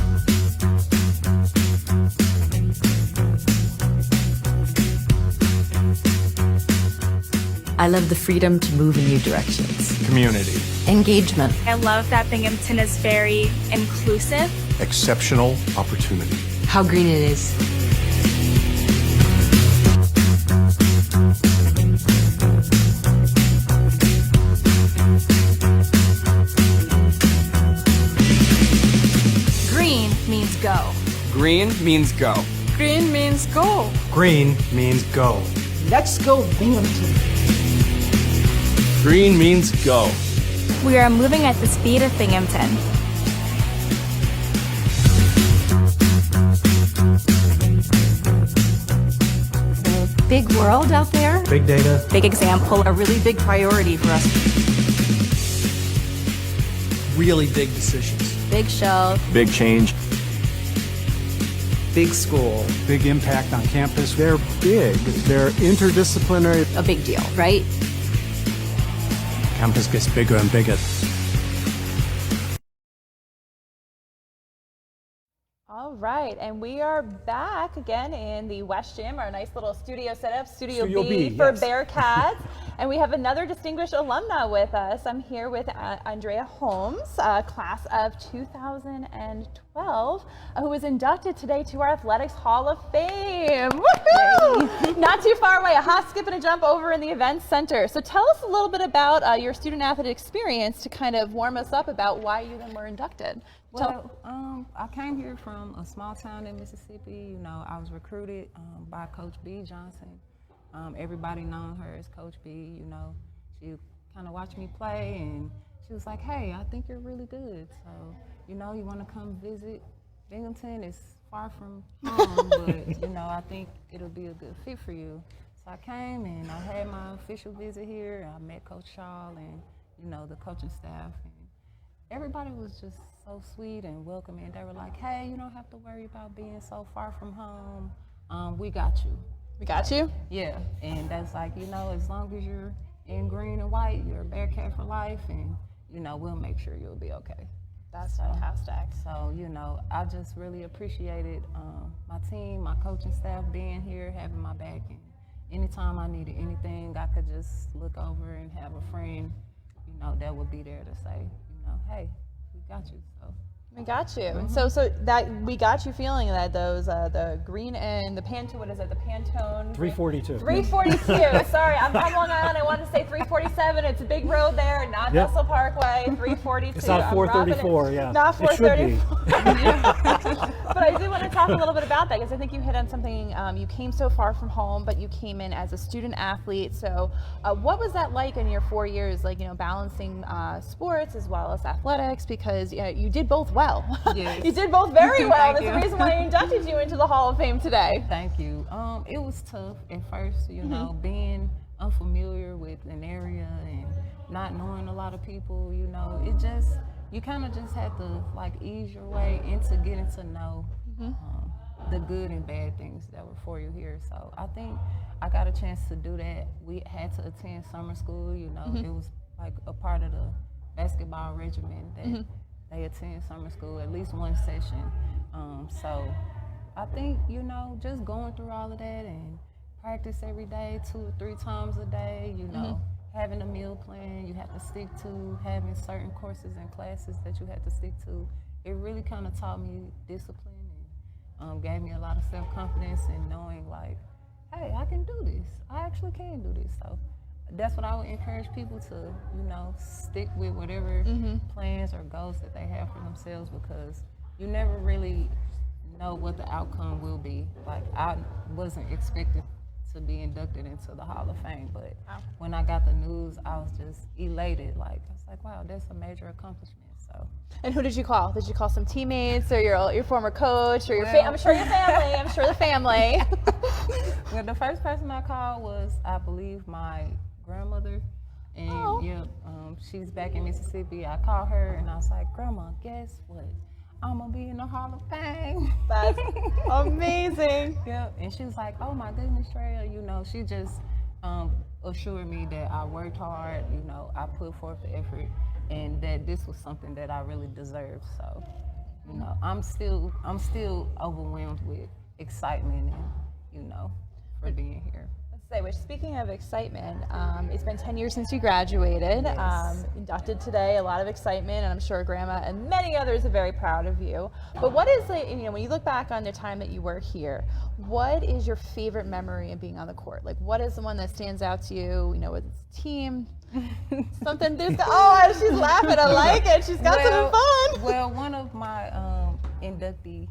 I love the freedom to move in new directions. Community. Engagement. I love that Binghamton is very inclusive. Exceptional opportunity. How green it is. Green means go. Green means go. Green means go. Green means go. Let's go, Binghamton. Green means go. We are moving at the speed of Binghamton. Big world out there. Big data. Big example. A really big priority for us. Really big decisions. Big show. Big change. Big school. Big impact on campus. They're big. They're interdisciplinary. A big deal, right? Campus gets bigger and bigger. All right, and we are back again in the West Gym, our nice little studio setup, Studio B for yes. Bearcats. And we have another distinguished alumna with us. I'm here with Andrea Holmes, class of 2012, who was inducted today to our Athletics Hall of Fame. Woohoo! Not too far away, a hop, skip, and a jump over in the Events Center. So tell us a little bit about your student athlete experience to kind of warm us up about why you then were inducted. Well, I came here from a small town in Mississippi. You know, I was recruited by Coach B. Johnson. Everybody known her as Coach B. You know, she kind of watched me play, and she was like, "Hey, I think you're really good. So, you know, you want to come visit Binghamton? It's far from home, but you know, I think it'll be a good fit for you." So I came and I had my official visit here. I met Coach Shaw and you know the coaching staff. Everybody was just so sweet and welcoming. They were like, "Hey, you don't have to worry about being so far from home. We got you." We got you? Yeah, and that's like, you know, as long as you're in green and white, you're a Bearcat for life, and, you know, we'll make sure you'll be okay. That's fantastic. So, you know, I just really appreciated my team, my coaching staff being here, having my back, and anytime I needed anything, I could just look over and have a friend, you know, that would be there to say, you know, "Hey, we got you." So we got you. And so that we got you feeling that those the green and the Pantone, what is it? The Pantone 342. 342. Sorry, I'm from Long Island. I wanted to say 347. It's a big road there, not Russell Parkway. 342. It's not 434. Yeah. Not 434. It should be. But I do want to talk a little bit about that because I think you hit on something. You came so far from home, but you came in as a student athlete. So, what was that like in your 4 years? Like, you know, balancing sports as well as athletics, because you did both well. Yes. You did both very well. Thank That's you. the reason why I inducted you into the Hall of Fame today. Thank you. It was tough at first, you know, being unfamiliar with an area and not knowing a lot of people, you know, you kind of just had to like ease your way into getting to know the good and bad things that were for you here. So I think I got a chance to do that. We had to attend summer school, you know, it was like a part of the basketball regimen that they attend summer school, at least one session. So I think, you know, just going through all of that and practice every day, 2 or 3 times a day, you know, having a meal plan you have to stick to, having certain courses and classes that you have to stick to, it really kind of taught me discipline and gave me a lot of self-confidence and knowing like, hey, I can do this. I actually can do this. So that's what I would encourage people to, you know, stick with whatever plans or goals that they have for themselves, because you never really know what the outcome will be. Like, I wasn't expected to be inducted into the Hall of Fame, but when I got the news, I was just elated. Like, I was like, wow, that's a major accomplishment. So. And who did you call? Did you call some teammates or your former coach or I'm sure your family? I'm sure the family. Well, the first person I called was, I believe, my grandmother. And she's back in Mississippi. I called her and I was like, "Grandma, guess what? I'm gonna be in the Hall of Fame." That's amazing. Yeah, and she was like, "Oh my goodness, Shreya," you know, she just assured me that I worked hard, you know, I put forth the effort, and that this was something that I really deserved. So, you know, I'm still overwhelmed with excitement and, you know, for being here. Which, speaking of excitement, it's been 10 years since you graduated, Yes. Inducted today, a lot of excitement, and I'm sure Grandma and many others are very proud of you. But what is, you know, when you look back on the time that you were here, what is your favorite memory of being on the court? Like, what is the one that stands out to you, with the team? Something, she's laughing, I like it, she's got some fun. Well, one of my inductee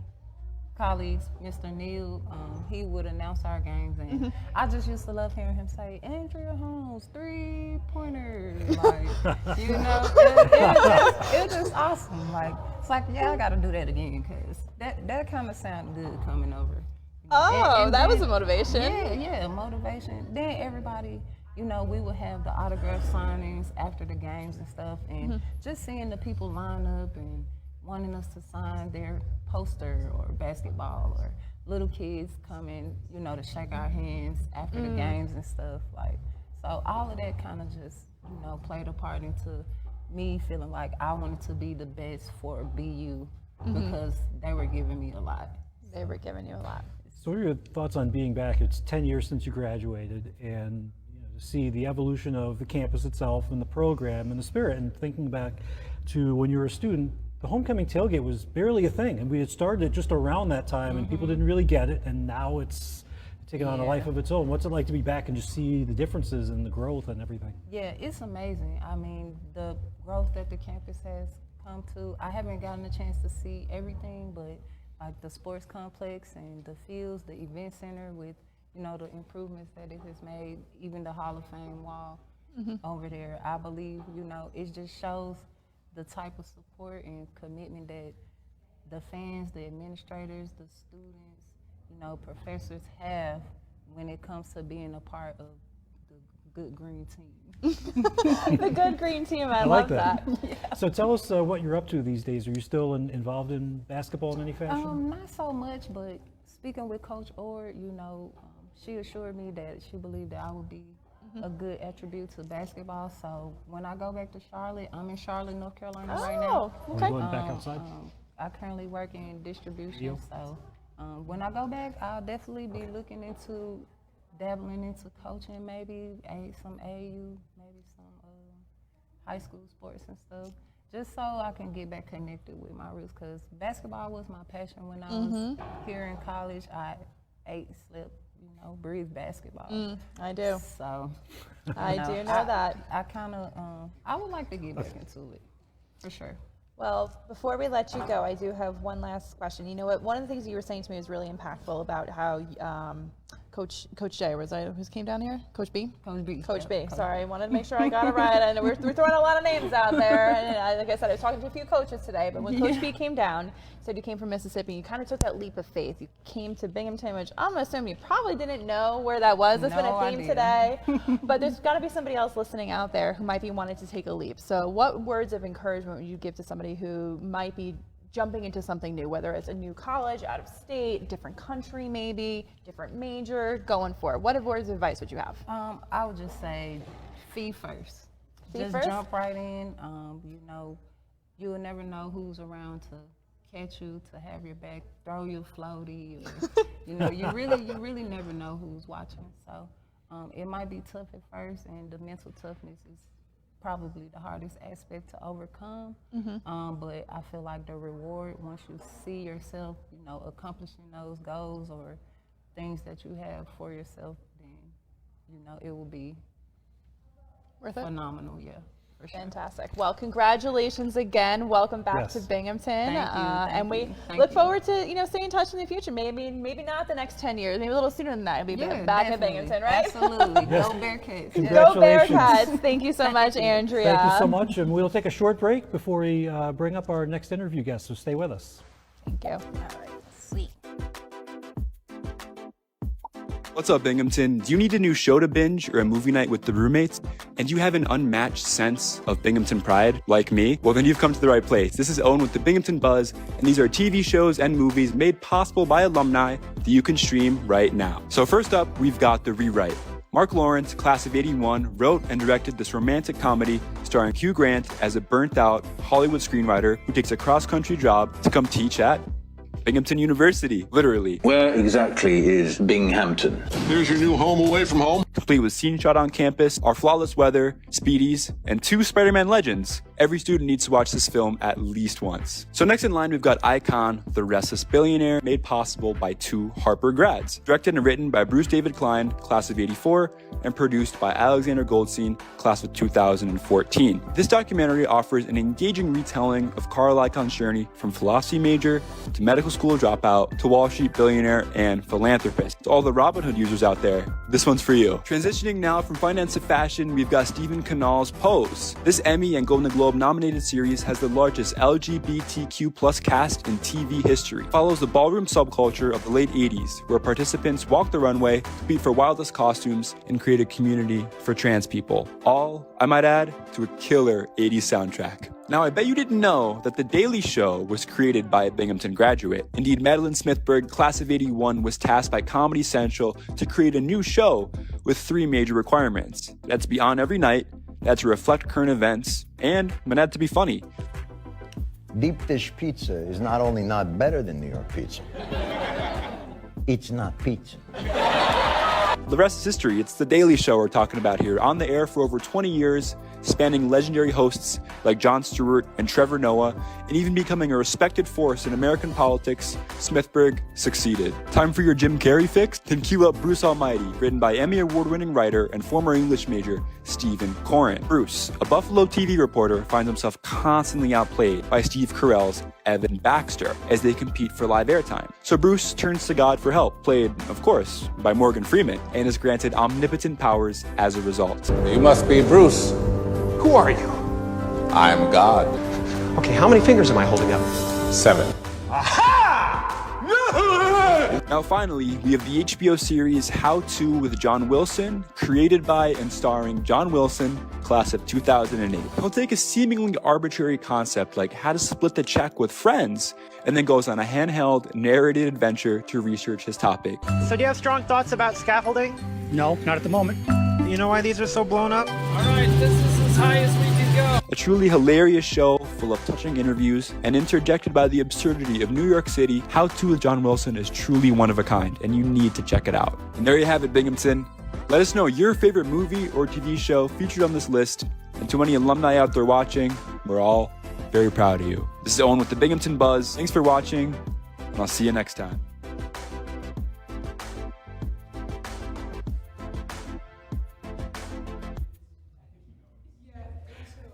colleagues, Mr. Neal, he would announce our games, and I just used to love hearing him say, "Andrea Holmes, 3-pointers." Like, you know, it was just awesome. Like, it's like, yeah, I got to do that again, because that kind of sounded good coming over Oh, that was a motivation. Yeah, motivation. Then everybody, you know, we would have the autograph signings after the games and stuff, and just seeing the people line up and wanting us to sign their poster or basketball, or little kids coming, you know, to shake our hands after the games and stuff. Like, so all of that kind of just, you know, played a part into me feeling like I wanted to be the best for BU because they were giving me a lot. They were giving you a lot. So what are your thoughts on being back? It's 10 years since you graduated, and to see the evolution of the campus itself and the program and the spirit, and thinking back to when you were a student, the homecoming tailgate was barely a thing, and we had started it just around that time, and people didn't really get it, and now it's taken on a life of its own. What's it like to be back and just see the differences and the growth and everything? Yeah, it's amazing. I mean, the growth that the campus has come to, I haven't gotten a chance to see everything, but like the sports complex and the fields, the event center with, you know, the improvements that it has made, even the Hall of Fame wall over there, I believe, you know, it just shows the type of support and commitment that the fans, the administrators, the students, you know, professors have when it comes to being a part of the good green team. The good green team, I love that. Yeah. So tell us what you're up to these days. Are you still involved in basketball in any fashion? Not so much, but speaking with Coach Ord, you know, she assured me that she believed that I would be a good attribute to basketball. So when I go back to Charlotte, I'm in Charlotte, North Carolina right now. Okay. Going back outside? I currently work in distribution, so when I go back, I'll definitely be looking into dabbling into coaching, maybe some AAU, maybe some high school sports and stuff, just so I can get back connected with my roots, because basketball was my passion when I was here in college. I ate, slept, you know, breathe basketball. I do. So I do know that. I kind of, I would like to get back into it, for sure. Well, before we let you go, I do have one last question. You know what? One of the things you were saying to me was really impactful about how Coach J, was I who came down here? Coach B? Coach B. Coach B. Sorry, I wanted to make sure I got it right. I know we're throwing a lot of names out there. And like I said, I was talking to a few coaches today, but when Coach B came down, said you came from Mississippi, you kind of took that leap of faith. You came to Binghamton, which I'm assuming you probably didn't know where that was. That's been a theme today. But there's got to be somebody else listening out there who might be wanting to take a leap. So what words of encouragement would you give to somebody who might be jumping into something new, whether it's a new college, out of state, different country maybe, different major, going for it? What words of advice would you have? I would just say fee first. Just jump right in. You know, you'll never know who's around to catch you, to have your back, throw you a floaty, or, you know, you really never know who's watching. So it might be tough at first, and the mental toughness is probably the hardest aspect to overcome, but I feel like the reward, once you see yourself, you know, accomplishing those goals or things that you have for yourself, then, you know, it will be worth it. Phenomenal, yeah. For sure. Fantastic. Well, congratulations again. Welcome back to Binghamton. Thank you. And we look forward to, you know, staying in touch in the future. Maybe not the next 10 years, maybe a little sooner than that. You'll be back at Binghamton, right? Absolutely. Go Bearcats. Go Bearcats. Thank you so much, Andrea. Thank you so much. And we'll take a short break before we bring up our next interview guest, so stay with us. Thank you. All right. Sweet. What's up, Binghamton? Do you need a new show to binge or a movie night with the roommates? And do you have an unmatched sense of Binghamton pride, like me? Well, then you've come to the right place. This is Owen with the Binghamton Buzz, and these are TV shows and movies made possible by alumni that you can stream right now. So first up, we've got The Rewrite. Mark Lawrence, class of '81, wrote and directed this romantic comedy starring Hugh Grant as a burnt-out Hollywood screenwriter who takes a cross-country job to come teach at Binghamton University, literally. Where exactly is Binghamton? There's your new home away from home. Complete with scene shot on campus, our flawless weather, speedies, and 2 Spider-Man legends. Every student needs to watch this film at least once. So next in line, we've got Icon, the Restless Billionaire, made possible by 2 Harper grads. Directed and written by Bruce David Klein, class of '84, and produced by Alexander Goldstein, class of 2014. This documentary offers an engaging retelling of Carl Icon's journey from philosophy major to medical school dropout to Wall Street billionaire and philanthropist. To all the Robinhood users out there, this one's for you. Transitioning now from finance to fashion, we've got Stephen Canal's Pose. This Emmy and Golden Globe Globe-nominated series has the largest LGBTQ+ cast in TV history. It follows the ballroom subculture of the late 80s, where participants walk the runway, compete for wildest costumes, and create a community for trans people. All, I might add, to a killer 80s soundtrack. Now, I bet you didn't know that The Daily Show was created by a Binghamton graduate. Indeed, Madeline Smithberg, class of 81, was tasked by Comedy Central to create a new show with 3 major requirements. It had to be on every night, it had to reflect current events, and it had to be funny. Deep dish pizza is not only not better than New York pizza, it's not pizza. The rest is history. It's The Daily Show we're talking about here, on the air for over 20 years, spanning legendary hosts like Jon Stewart and Trevor Noah, and even becoming a respected force in American politics, Smithberg succeeded. Time for your Jim Carrey fix? Then cue up Bruce Almighty, written by Emmy Award-winning writer and former English major Stephen Corrin. Bruce, a Buffalo TV reporter, finds himself constantly outplayed by Steve Carell's Evan Baxter as they compete for live airtime. So Bruce turns to God for help, played, of course, by Morgan Freeman, and is granted omnipotent powers as a result. You must be Bruce. Who are you? I'm God. Okay, how many fingers am I holding up? 7. Now finally, we have the HBO series How To with John Wilson, created by and starring John Wilson, class of 2008. He'll take a seemingly arbitrary concept like how to split the check with friends, and then goes on a handheld, narrated adventure to research his topic. So do you have strong thoughts about scaffolding? No, not at the moment. You know why these are so blown up? All right, this is as high as we can go. A truly hilarious show full of touching interviews and interjected by the absurdity of New York City, How To with John Wilson is truly one of a kind, and you need to check it out. And there you have it, Binghamton. Let us know your favorite movie or TV show featured on this list. And to any alumni out there watching, we're all very proud of you. This is Owen with the Binghamton Buzz. Thanks for watching, and I'll see you next time.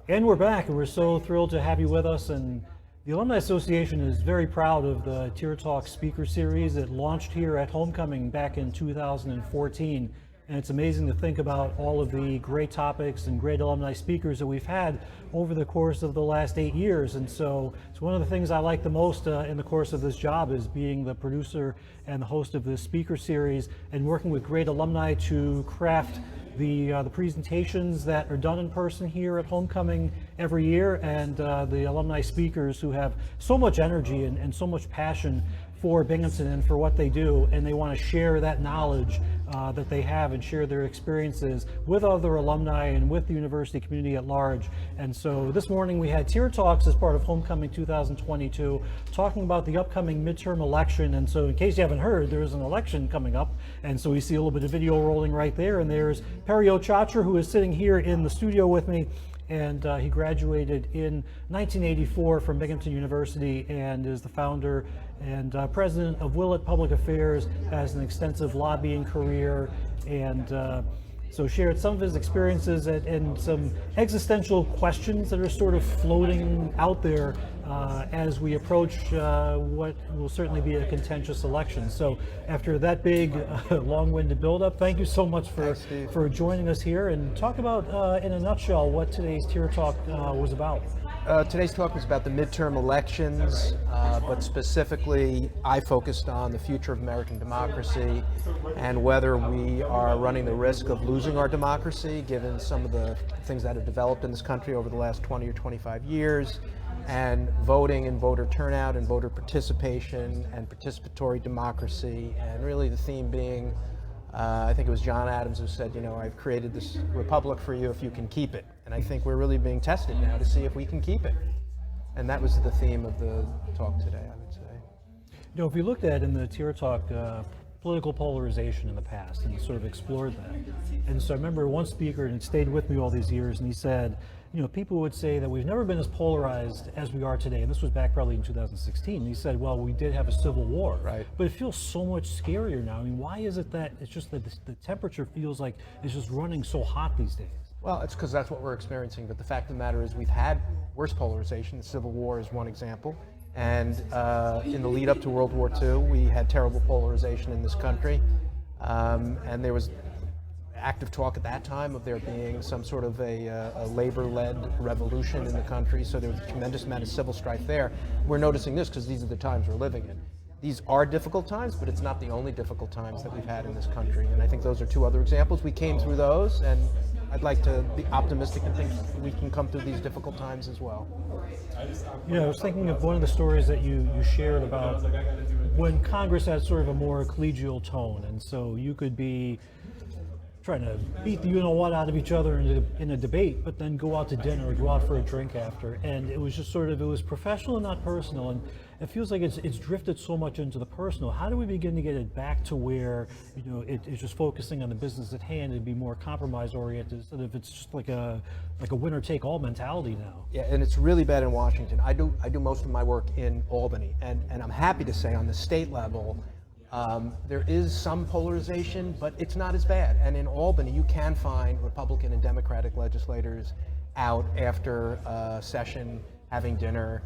And we're back, and we're so thrilled to have you with us. And the Alumni Association is very proud of the Tier Talk Speaker Series that launched here at Homecoming back in 2014. And it's amazing to think about all of the great topics and great alumni speakers that we've had over the course of the last 8 years. And so it's one of the things I like the most in the course of this job is being the producer and the host of this speaker series and working with great alumni to craft the presentations that are done in person here at Homecoming every year, and the alumni speakers who have so much energy and so much passion for Binghamton and for what they do, and they want to share that knowledge that they have and share their experiences with other alumni and with the university community at large. And so this morning we had Tier Talks as part of Homecoming 2022, talking about the upcoming midterm election. And so in case you haven't heard, there is an election coming up, and so we see a little bit of video rolling right there, and there's Perry Ochachar, who is sitting here in the studio with me. And he graduated in 1984 from Binghamton University and is the founder and president of Willett Public Affairs, has an extensive lobbying career, and so shared some of his experiences and some existential questions that are sort of floating out there as we approach what will certainly be a contentious election. So after that big, long-winded build-up, thank you so much for joining us here, and talk about, in a nutshell, what today's Tier Talk was about. Today's talk was about the midterm elections, but specifically I focused on the future of American democracy and whether we are running the risk of losing our democracy given some of the things that have developed in this country over the last 20 or 25 years, and voting and voter turnout and voter participation and participatory democracy, and really the theme being, I think it was John Adams who said, you know, I've created this republic for you if you can keep it. And I think we're really being tested now to see if we can keep it. And that was the theme of the talk today, I would say. You know, if we looked at in the Tier Talk political polarization in the past and sort of explored that. And so I remember one speaker, and it stayed with me all these years, and he said, you know, people would say that we've never been as polarized as we are today. And this was back probably in 2016. And he said, well, we did have a civil war, right? But it feels so much scarier now. I mean, why is it that it's just that the temperature feels like it's just running so hot these days? Well, it's because that's what we're experiencing. But the fact of the matter is we've had worse polarization. The Civil War is one example. And in the lead up to World War II, we had terrible polarization in this country. And there was active talk at that time of there being some sort of a labor-led revolution in the country, so there was a tremendous amount of civil strife there. We're noticing this because these are the times we're living in. These are difficult times, but it's not the only difficult times that we've had in this country, and I think those are two other examples. We came through those, and I'd like to be optimistic and think we can come through these difficult times as well. You know, I was thinking of one of the stories that you shared about when Congress had sort of a more collegial tone, and so you could be trying to beat the you-know-what out of each other in a debate, but then go out to dinner or go out for a drink after, and it was just sort of, it was professional and not personal, and it feels like it's drifted so much into the personal. How do we begin to get it back to where, you know, it's just focusing on the business at hand and be more compromise-oriented instead of it's just like a winner-take-all mentality now? Yeah, and it's really bad in Washington. I do most of my work in Albany, and I'm happy to say on the state level, there is some polarization, but it's not as bad. And in Albany, you can find Republican and Democratic legislators out after session having dinner.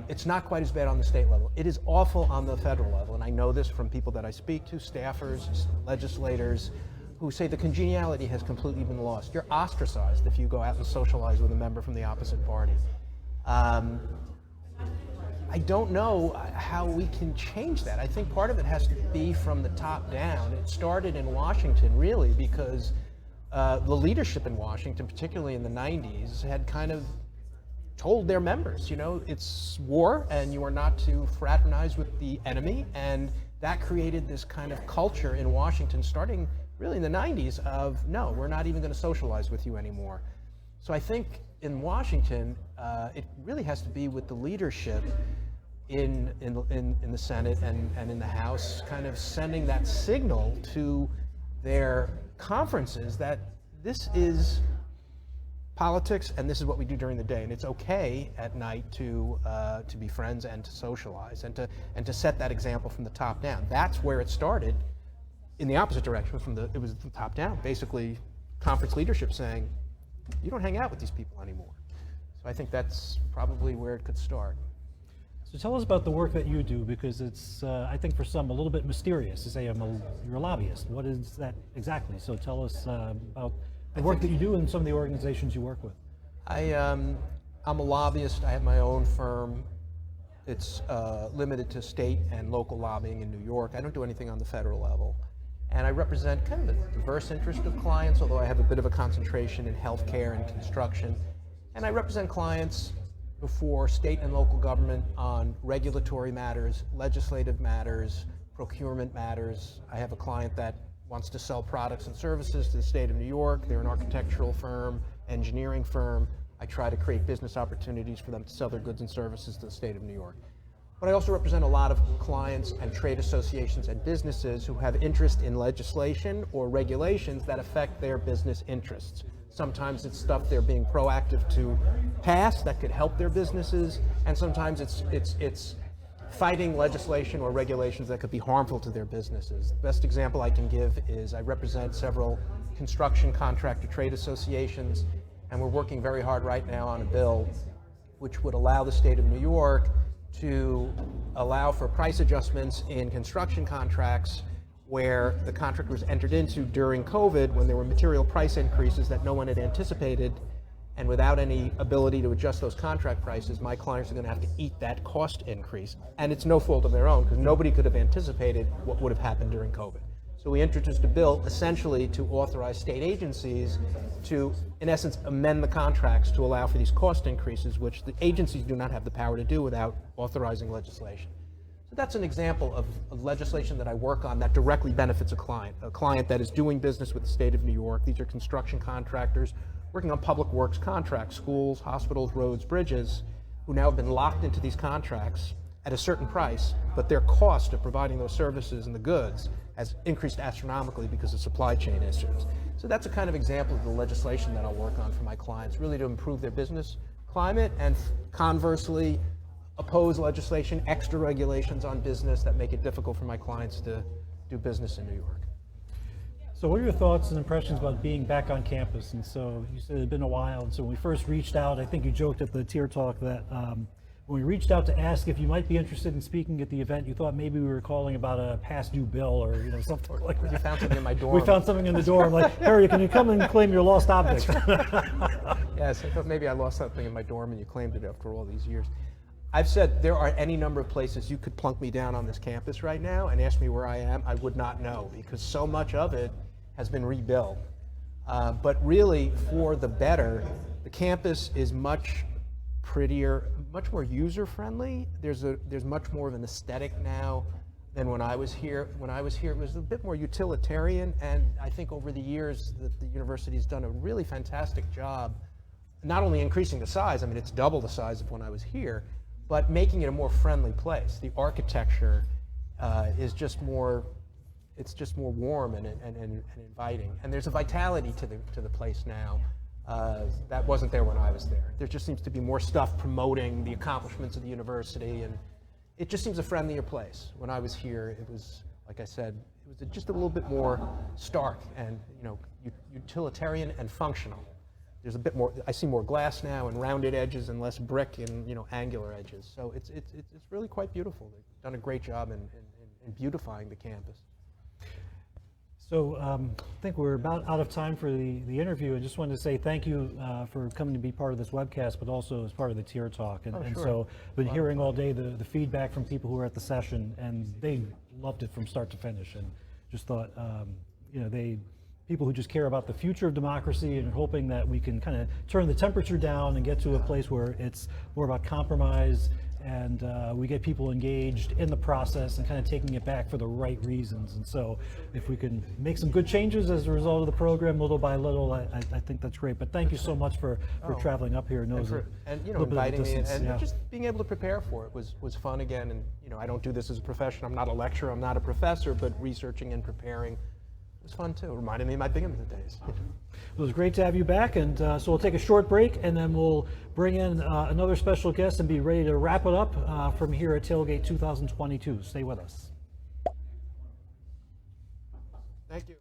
It's not quite as bad on the state level. It is awful on the federal level, and I know this from people that I speak to, staffers, legislators, who say the congeniality has completely been lost. You're ostracized if you go out and socialize with a member from the opposite party. I don't know how we can change that. I think part of it has to be from the top down. It started in Washington, really, because the leadership in Washington, particularly in the 90s, had kind of told their members, you know, it's war and you are not to fraternize with the enemy, and that created this kind of culture in Washington starting really in the 90s of, no, we're not even going to socialize with you anymore. So I think in Washington, it really has to be with the leadership in the Senate and in the House, kind of sending that signal to their conferences that this is politics and this is what we do during the day, and it's okay at night to be friends and to socialize and to set that example from the top down. That's where it started. In the opposite direction, it was the top down, basically conference leadership saying, you don't hang out with these people anymore. So I think that's probably where it could start. So tell us about the work that you do, because it's, I think for some, a little bit mysterious to say you're a lobbyist. What is that exactly? So tell us about the work that you do and some of the organizations you work with. I'm a lobbyist. I have my own firm. It's limited to state and local lobbying in New York. I don't do anything on the federal level. And I represent kind of a diverse interest of clients, although I have a bit of a concentration in healthcare and construction. And I represent clients before state and local government on regulatory matters, legislative matters, procurement matters. I have a client that wants to sell products and services to the state of New York. They're an architectural firm, engineering firm. I try to create business opportunities for them to sell their goods and services to the state of New York. But I also represent a lot of clients and trade associations and businesses who have interest in legislation or regulations that affect their business interests. Sometimes it's stuff they're being proactive to pass that could help their businesses, and sometimes it's fighting legislation or regulations that could be harmful to their businesses. The best example I can give is I represent several construction contractor trade associations, and we're working very hard right now on a bill which would allow the state of New York to allow for price adjustments in construction contracts where the contract was entered into during COVID, when there were material price increases that no one had anticipated, and without any ability to adjust those contract prices, my clients are going to have to eat that cost increase. And it's no fault of their own, because nobody could have anticipated what would have happened during COVID. So we introduced a bill essentially to authorize state agencies to, in essence, amend the contracts to allow for these cost increases, which the agencies do not have the power to do without authorizing legislation. So that's an example of legislation that I work on that directly benefits a client that is doing business with the state of New York. These are construction contractors working on public works contracts, schools, hospitals, roads, bridges, who now have been locked into these contracts at a certain price, but their cost of providing those services and the goods has increased astronomically because of supply chain issues. So that's a kind of example of the legislation that I'll work on for my clients, really to improve their business climate, and conversely oppose legislation, extra regulations on business that make it difficult for my clients to do business in New York. So what are your thoughts and impressions about being back on campus? And so you said it had been a while, and so when we first reached out, I think you joked at the Tier Talk that when we reached out to ask if you might be interested in speaking at the event, you thought maybe we were calling about a past due bill or something like that. You found something in my dorm. We found something in the dorm. Like, Harry, can you come and claim your lost object? Yes, I thought maybe I lost something in my dorm and you claimed it after all these years. I've said there are any number of places you could plunk me down on this campus right now and ask me where I am. I would not know because so much of it has been rebuilt. But really, for the better, the campus is much prettier, much more user-friendly. There's much more of an aesthetic now than when I was here. When I was here, it was a bit more utilitarian, and I think over the years that the university's done a really fantastic job, not only increasing the size, I mean, it's double the size of when I was here, but making it a more friendly place. The architecture is just more, it's just more warm and inviting. And there's a vitality to the place now that wasn't there when I was there. There just seems to be more stuff promoting the accomplishments of the university, and it just seems a friendlier place. When I was here, it was, like I said, it was just a little bit more stark and utilitarian and functional. There's a bit more, I see more glass now and rounded edges and less brick and angular edges. So it's really quite beautiful. They've done a great job in beautifying the campus. So I think we're about out of time for the interview. I just wanted to say thank you for coming to be part of this webcast, but also as part of the Tier Talk. And, and so I've been hearing all day the feedback from people who were at the session, and they loved it from start to finish, and just thought, people who just care about the future of democracy and hoping that we can kind of turn the temperature down and get to a place where it's more about compromise and we get people engaged in the process and kind of taking it back for the right reasons. And so if we can make some good changes as a result of the program little by little, I think that's great. But thank you so much for traveling up here. And inviting me and just being able to prepare for it was fun again. And I don't do this as a profession. I'm not a lecturer, I'm not a professor, but researching and preparing was fun too. It reminded me of my Binghamton days. It was great to have you back, and so we'll take a short break, and then we'll bring in another special guest and be ready to wrap it up from here at Tailgate 2022. Stay with us. Thank you.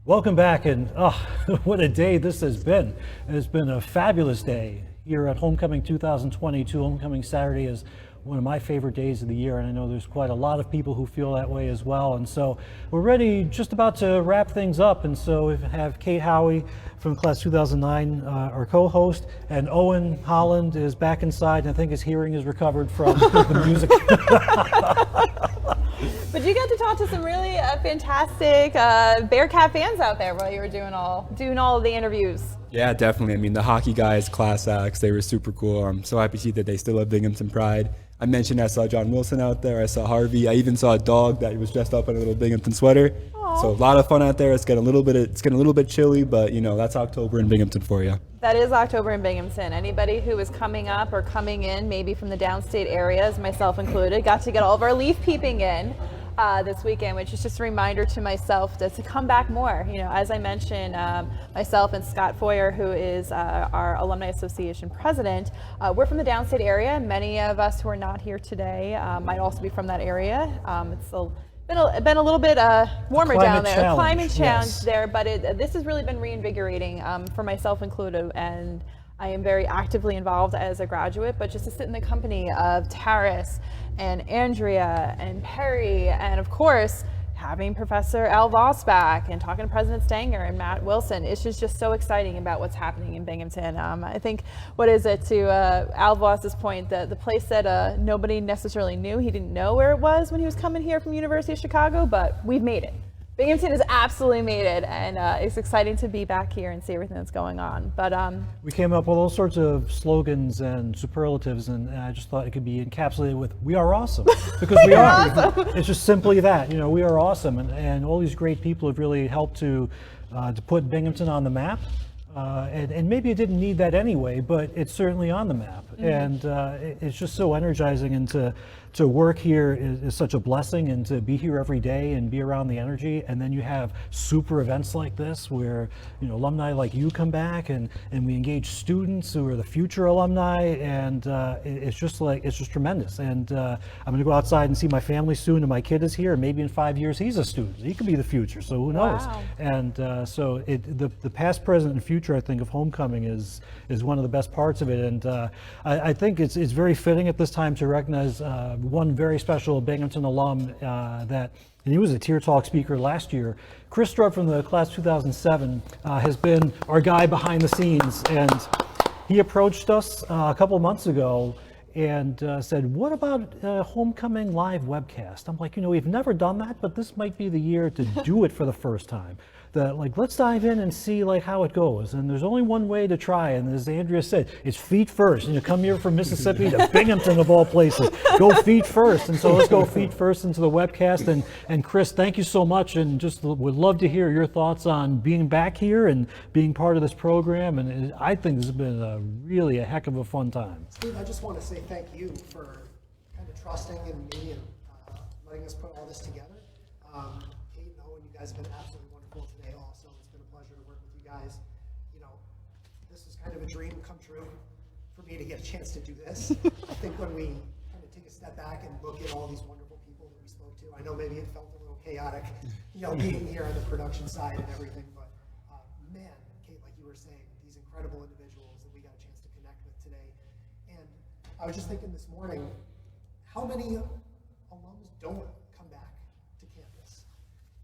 Welcome back, and what a day this has been. It's been a fabulous day here at Homecoming 2022. Homecoming Saturday is one of my favorite days of the year, and I know there's quite a lot of people who feel that way as well. And so we're ready, just about to wrap things up. And so we have Kate Haughie from class 2009, our co-host, and Owen Holland is back inside, and I think his hearing is recovered from the music. But you got to talk to some really fantastic Bearcat fans out there while you were doing all of the interviews. Yeah, definitely. I mean, the hockey guys, class acts, they were super cool. I'm so happy to see that they still have Binghamton pride. I mentioned I saw John Wilson out there. I saw Harvey. I even saw a dog that was dressed up in a little Binghamton sweater. Aww. So a lot of fun out there. It's getting a little bit chilly, but you know, that's October in Binghamton for you. That is October in Binghamton. Anybody who is coming up or coming in, maybe from the downstate areas, myself included, got to get all of our leaf peeping in this weekend, which is just a reminder to myself to come back more. You know, as I mentioned, myself and Scott Foyer, who is our Alumni Association president, we're from the downstate area. Many of us who are not here today might also be from that area. It's been a little bit warmer down there, climate challenge there, but this has really been reinvigorating for myself included, and I am very actively involved as a graduate, but just to sit in the company of Taris and Andrea and Perry, and of course, having Professor Al Voss back and talking to President Stanger and Matt Wilson, it's just so exciting about what's happening in Binghamton. I think, to Al Voss's point, the place that nobody necessarily knew, he didn't know where it was when he was coming here from University of Chicago, but we've made it. Binghamton has absolutely made it, and it's exciting to be back here and see everything that's going on. But we came up with all sorts of slogans and superlatives, and I just thought it could be encapsulated with "We are awesome," because we are. Awesome. It's just simply that, you know, we are awesome, and all these great people have really helped to put Binghamton on the map. And maybe it didn't need that anyway, but it's certainly on the map. Mm-hmm. And it's just so energizing, and to work here is such a blessing, and to be here every day and be around the energy. And then you have super events like this where, you know, alumni like you come back, and we engage students who are the future alumni, and it's just tremendous. And I'm going to go outside and see my family soon, and my kid is here, and maybe in 5 years he's a student. He could be the future, so who knows? Wow. And so the past, present, and future, I think, of homecoming is one of the best parts of it. And I think it's very fitting at this time to recognize one very special Binghamton alum and he was a Tier Talk speaker last year. Chris Strub from the class 2007 has been our guy behind the scenes, and he approached us a couple of months ago and said, what about homecoming live webcast? I'm like, you know, we've never done that, but this might be the year to do it for the first time. Let's dive in and see how it goes. And there's only one way to try, and as Andrea said, it's feet first. And you come here from Mississippi to Binghamton of all places. Go feet first. And so let's go feet first into the webcast. And Chris, thank you so much, and just would love to hear your thoughts on being back here and being part of this program. And I think this has been really a heck of a fun time. Steve, I just want to say thank you for kind of trusting in me and letting us put all this together. Kate and Owen, you guys have been absolutely wonderful today also. It's been a pleasure to work with you guys. You know, this is kind of a dream come true for me to get a chance to do this. I think when we kind of take a step back and look at all these wonderful people that we spoke to, I know maybe it felt a little chaotic, you know, being here on the production side and everything, but man, Kate, like you were saying, these incredible individuals that we got a chance to connect with today. And I was just thinking this morning, how many alums don't come back to campus?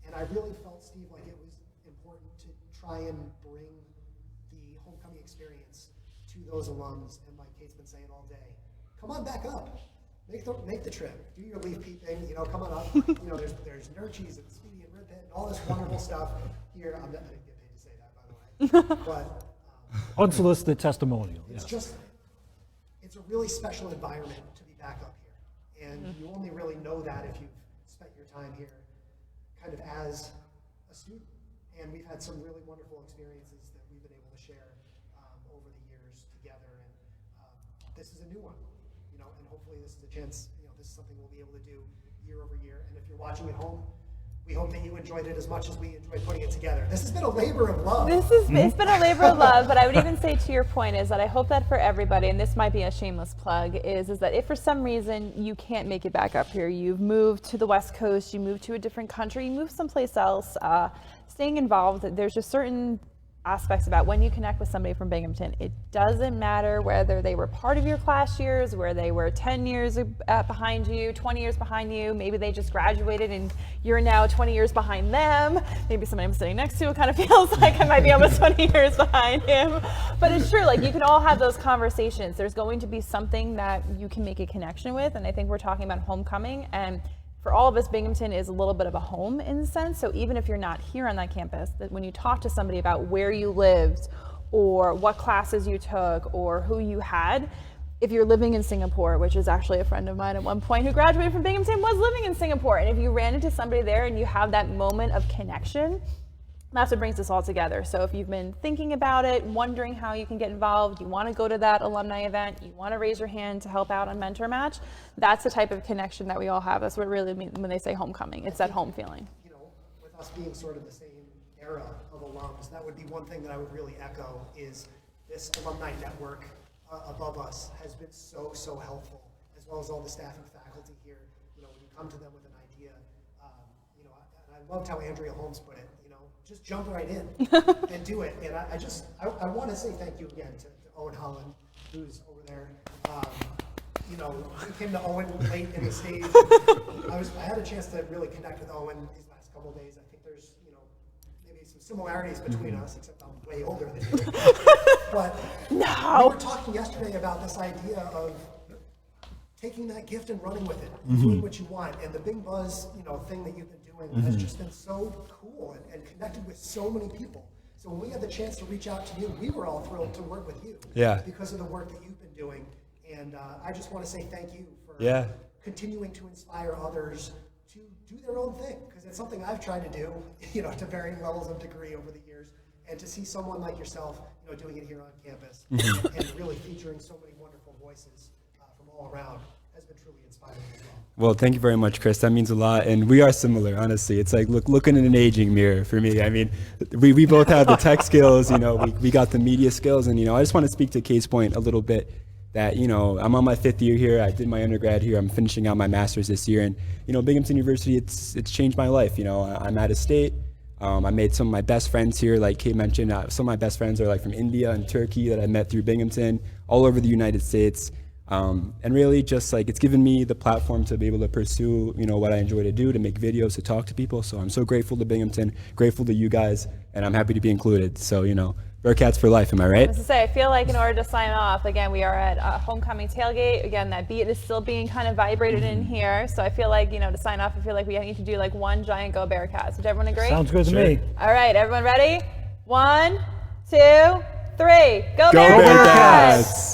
And I really felt, Steve, like it was important to try and bring the homecoming experience to those alums. And like Kate's been saying all day, come on back up. Make the trip. Do your leaf peeping. You know, come on up. You know, there's Nurchies and Speedy and Rip It and all this wonderful stuff here. I didn't get paid to say that, by the way. But unsolicited testimonial. It's just, it's a really special environment to be back up here. And you only really know that if you've spent your time here kind of as a student. And we've had some really wonderful experiences that we've been able to share over the years together. And this is a new one, you know, and hopefully this is a chance, you know, this is something we'll be able to do year over year. And if you're watching at home, we hope that you enjoyed it as much as we enjoyed putting it together. This has been a labor of love. It's been a labor of love, but I would even say to your point is that I hope that for everybody, and this might be a shameless plug, is that if for some reason you can't make it back up here, you've moved to the West Coast, you moved to a different country, you moved someplace else, staying involved, there's just certain aspects about when you connect with somebody from Binghamton. It doesn't matter whether they were part of your class years, where they were 10 years behind you, 20 years behind you, maybe they just graduated and you're now 20 years behind them. Maybe somebody I'm sitting next to kind of feels like I might be almost 20 years behind him. But it's true, like you can all have those conversations. There's going to be something that you can make a connection with, and I think we're talking about homecoming, and for all of us, Binghamton is a little bit of a home in a sense. So even if you're not here on that campus, that when you talk to somebody about where you lived or what classes you took or who you had, if you're living in Singapore, which is actually a friend of mine at one point who graduated from Binghamton was living in Singapore. And if you ran into somebody there and you have that moment of connection, that's what brings us all together. So if you've been thinking about it, wondering how you can get involved, you want to go to that alumni event, you want to raise your hand to help out on Mentor Match, that's the type of connection that we all have. That's what it really means when they say homecoming. It's that home feeling. You know, with us being sort of the same era of alums, that would be one thing that I would really echo is this alumni network above us has been so helpful, as well as all the staff and faculty here. You know, when you come to them with an idea, you know, and I loved how Andrea Holmes put it. Just jump right in and do it. And I want to say thank you again to Owen Holland, who's over there. You know, he came to Owen late in the stage. I had a chance to really connect with Owen these last couple of days. I think there's, you know, maybe some similarities between us, except I'm way older than you. But we were talking yesterday about this idea of taking that gift and running with it, doing what you want. And the Big Buzz, you know, thing that you've been doing has just been so cool and connected with so many people. So when we had the chance to reach out to you, we were all thrilled to work with you because of the work that you've been doing. And I just want to say thank you for continuing to inspire others to do their own thing, because it's something I've tried to do, you know, to varying levels of degree over the years. And to see someone like yourself, you know, doing it here on campus and really featuring so many wonderful voices from all around has been truly inspiring as well. Well, thank you very much, Chris. That means a lot, and we are similar, honestly. It's like looking in an aging mirror for me. I mean, we both have the tech skills, you know, we got the media skills, and, you know, I just want to speak to Kate's point a little bit that, you know, I'm on my 5th year here. I did my undergrad here. I'm finishing out my master's this year, and, you know, Binghamton University, it's changed my life. You know, I'm out of state. I made some of my best friends here, like Kate mentioned. Some of my best friends are like from India and Turkey that I met through Binghamton, all over the United States. And really just like it's given me the platform to be able to pursue, you know, what I enjoy to do, to make videos, to talk to people. So I'm so grateful to Binghamton, grateful to you guys, and I'm happy to be included. So, you know, Bearcats for life, am I right? I was to say, I feel like in order to sign off, again, we are at Homecoming Tailgate. Again, that beat is still being kind of vibrated in here. So I feel like, you know, to sign off, I feel like we need to do like one giant Go Bearcats. Does everyone agree? Sounds good to me. All right, everyone ready? 1, 2, 3. Go Bearcats!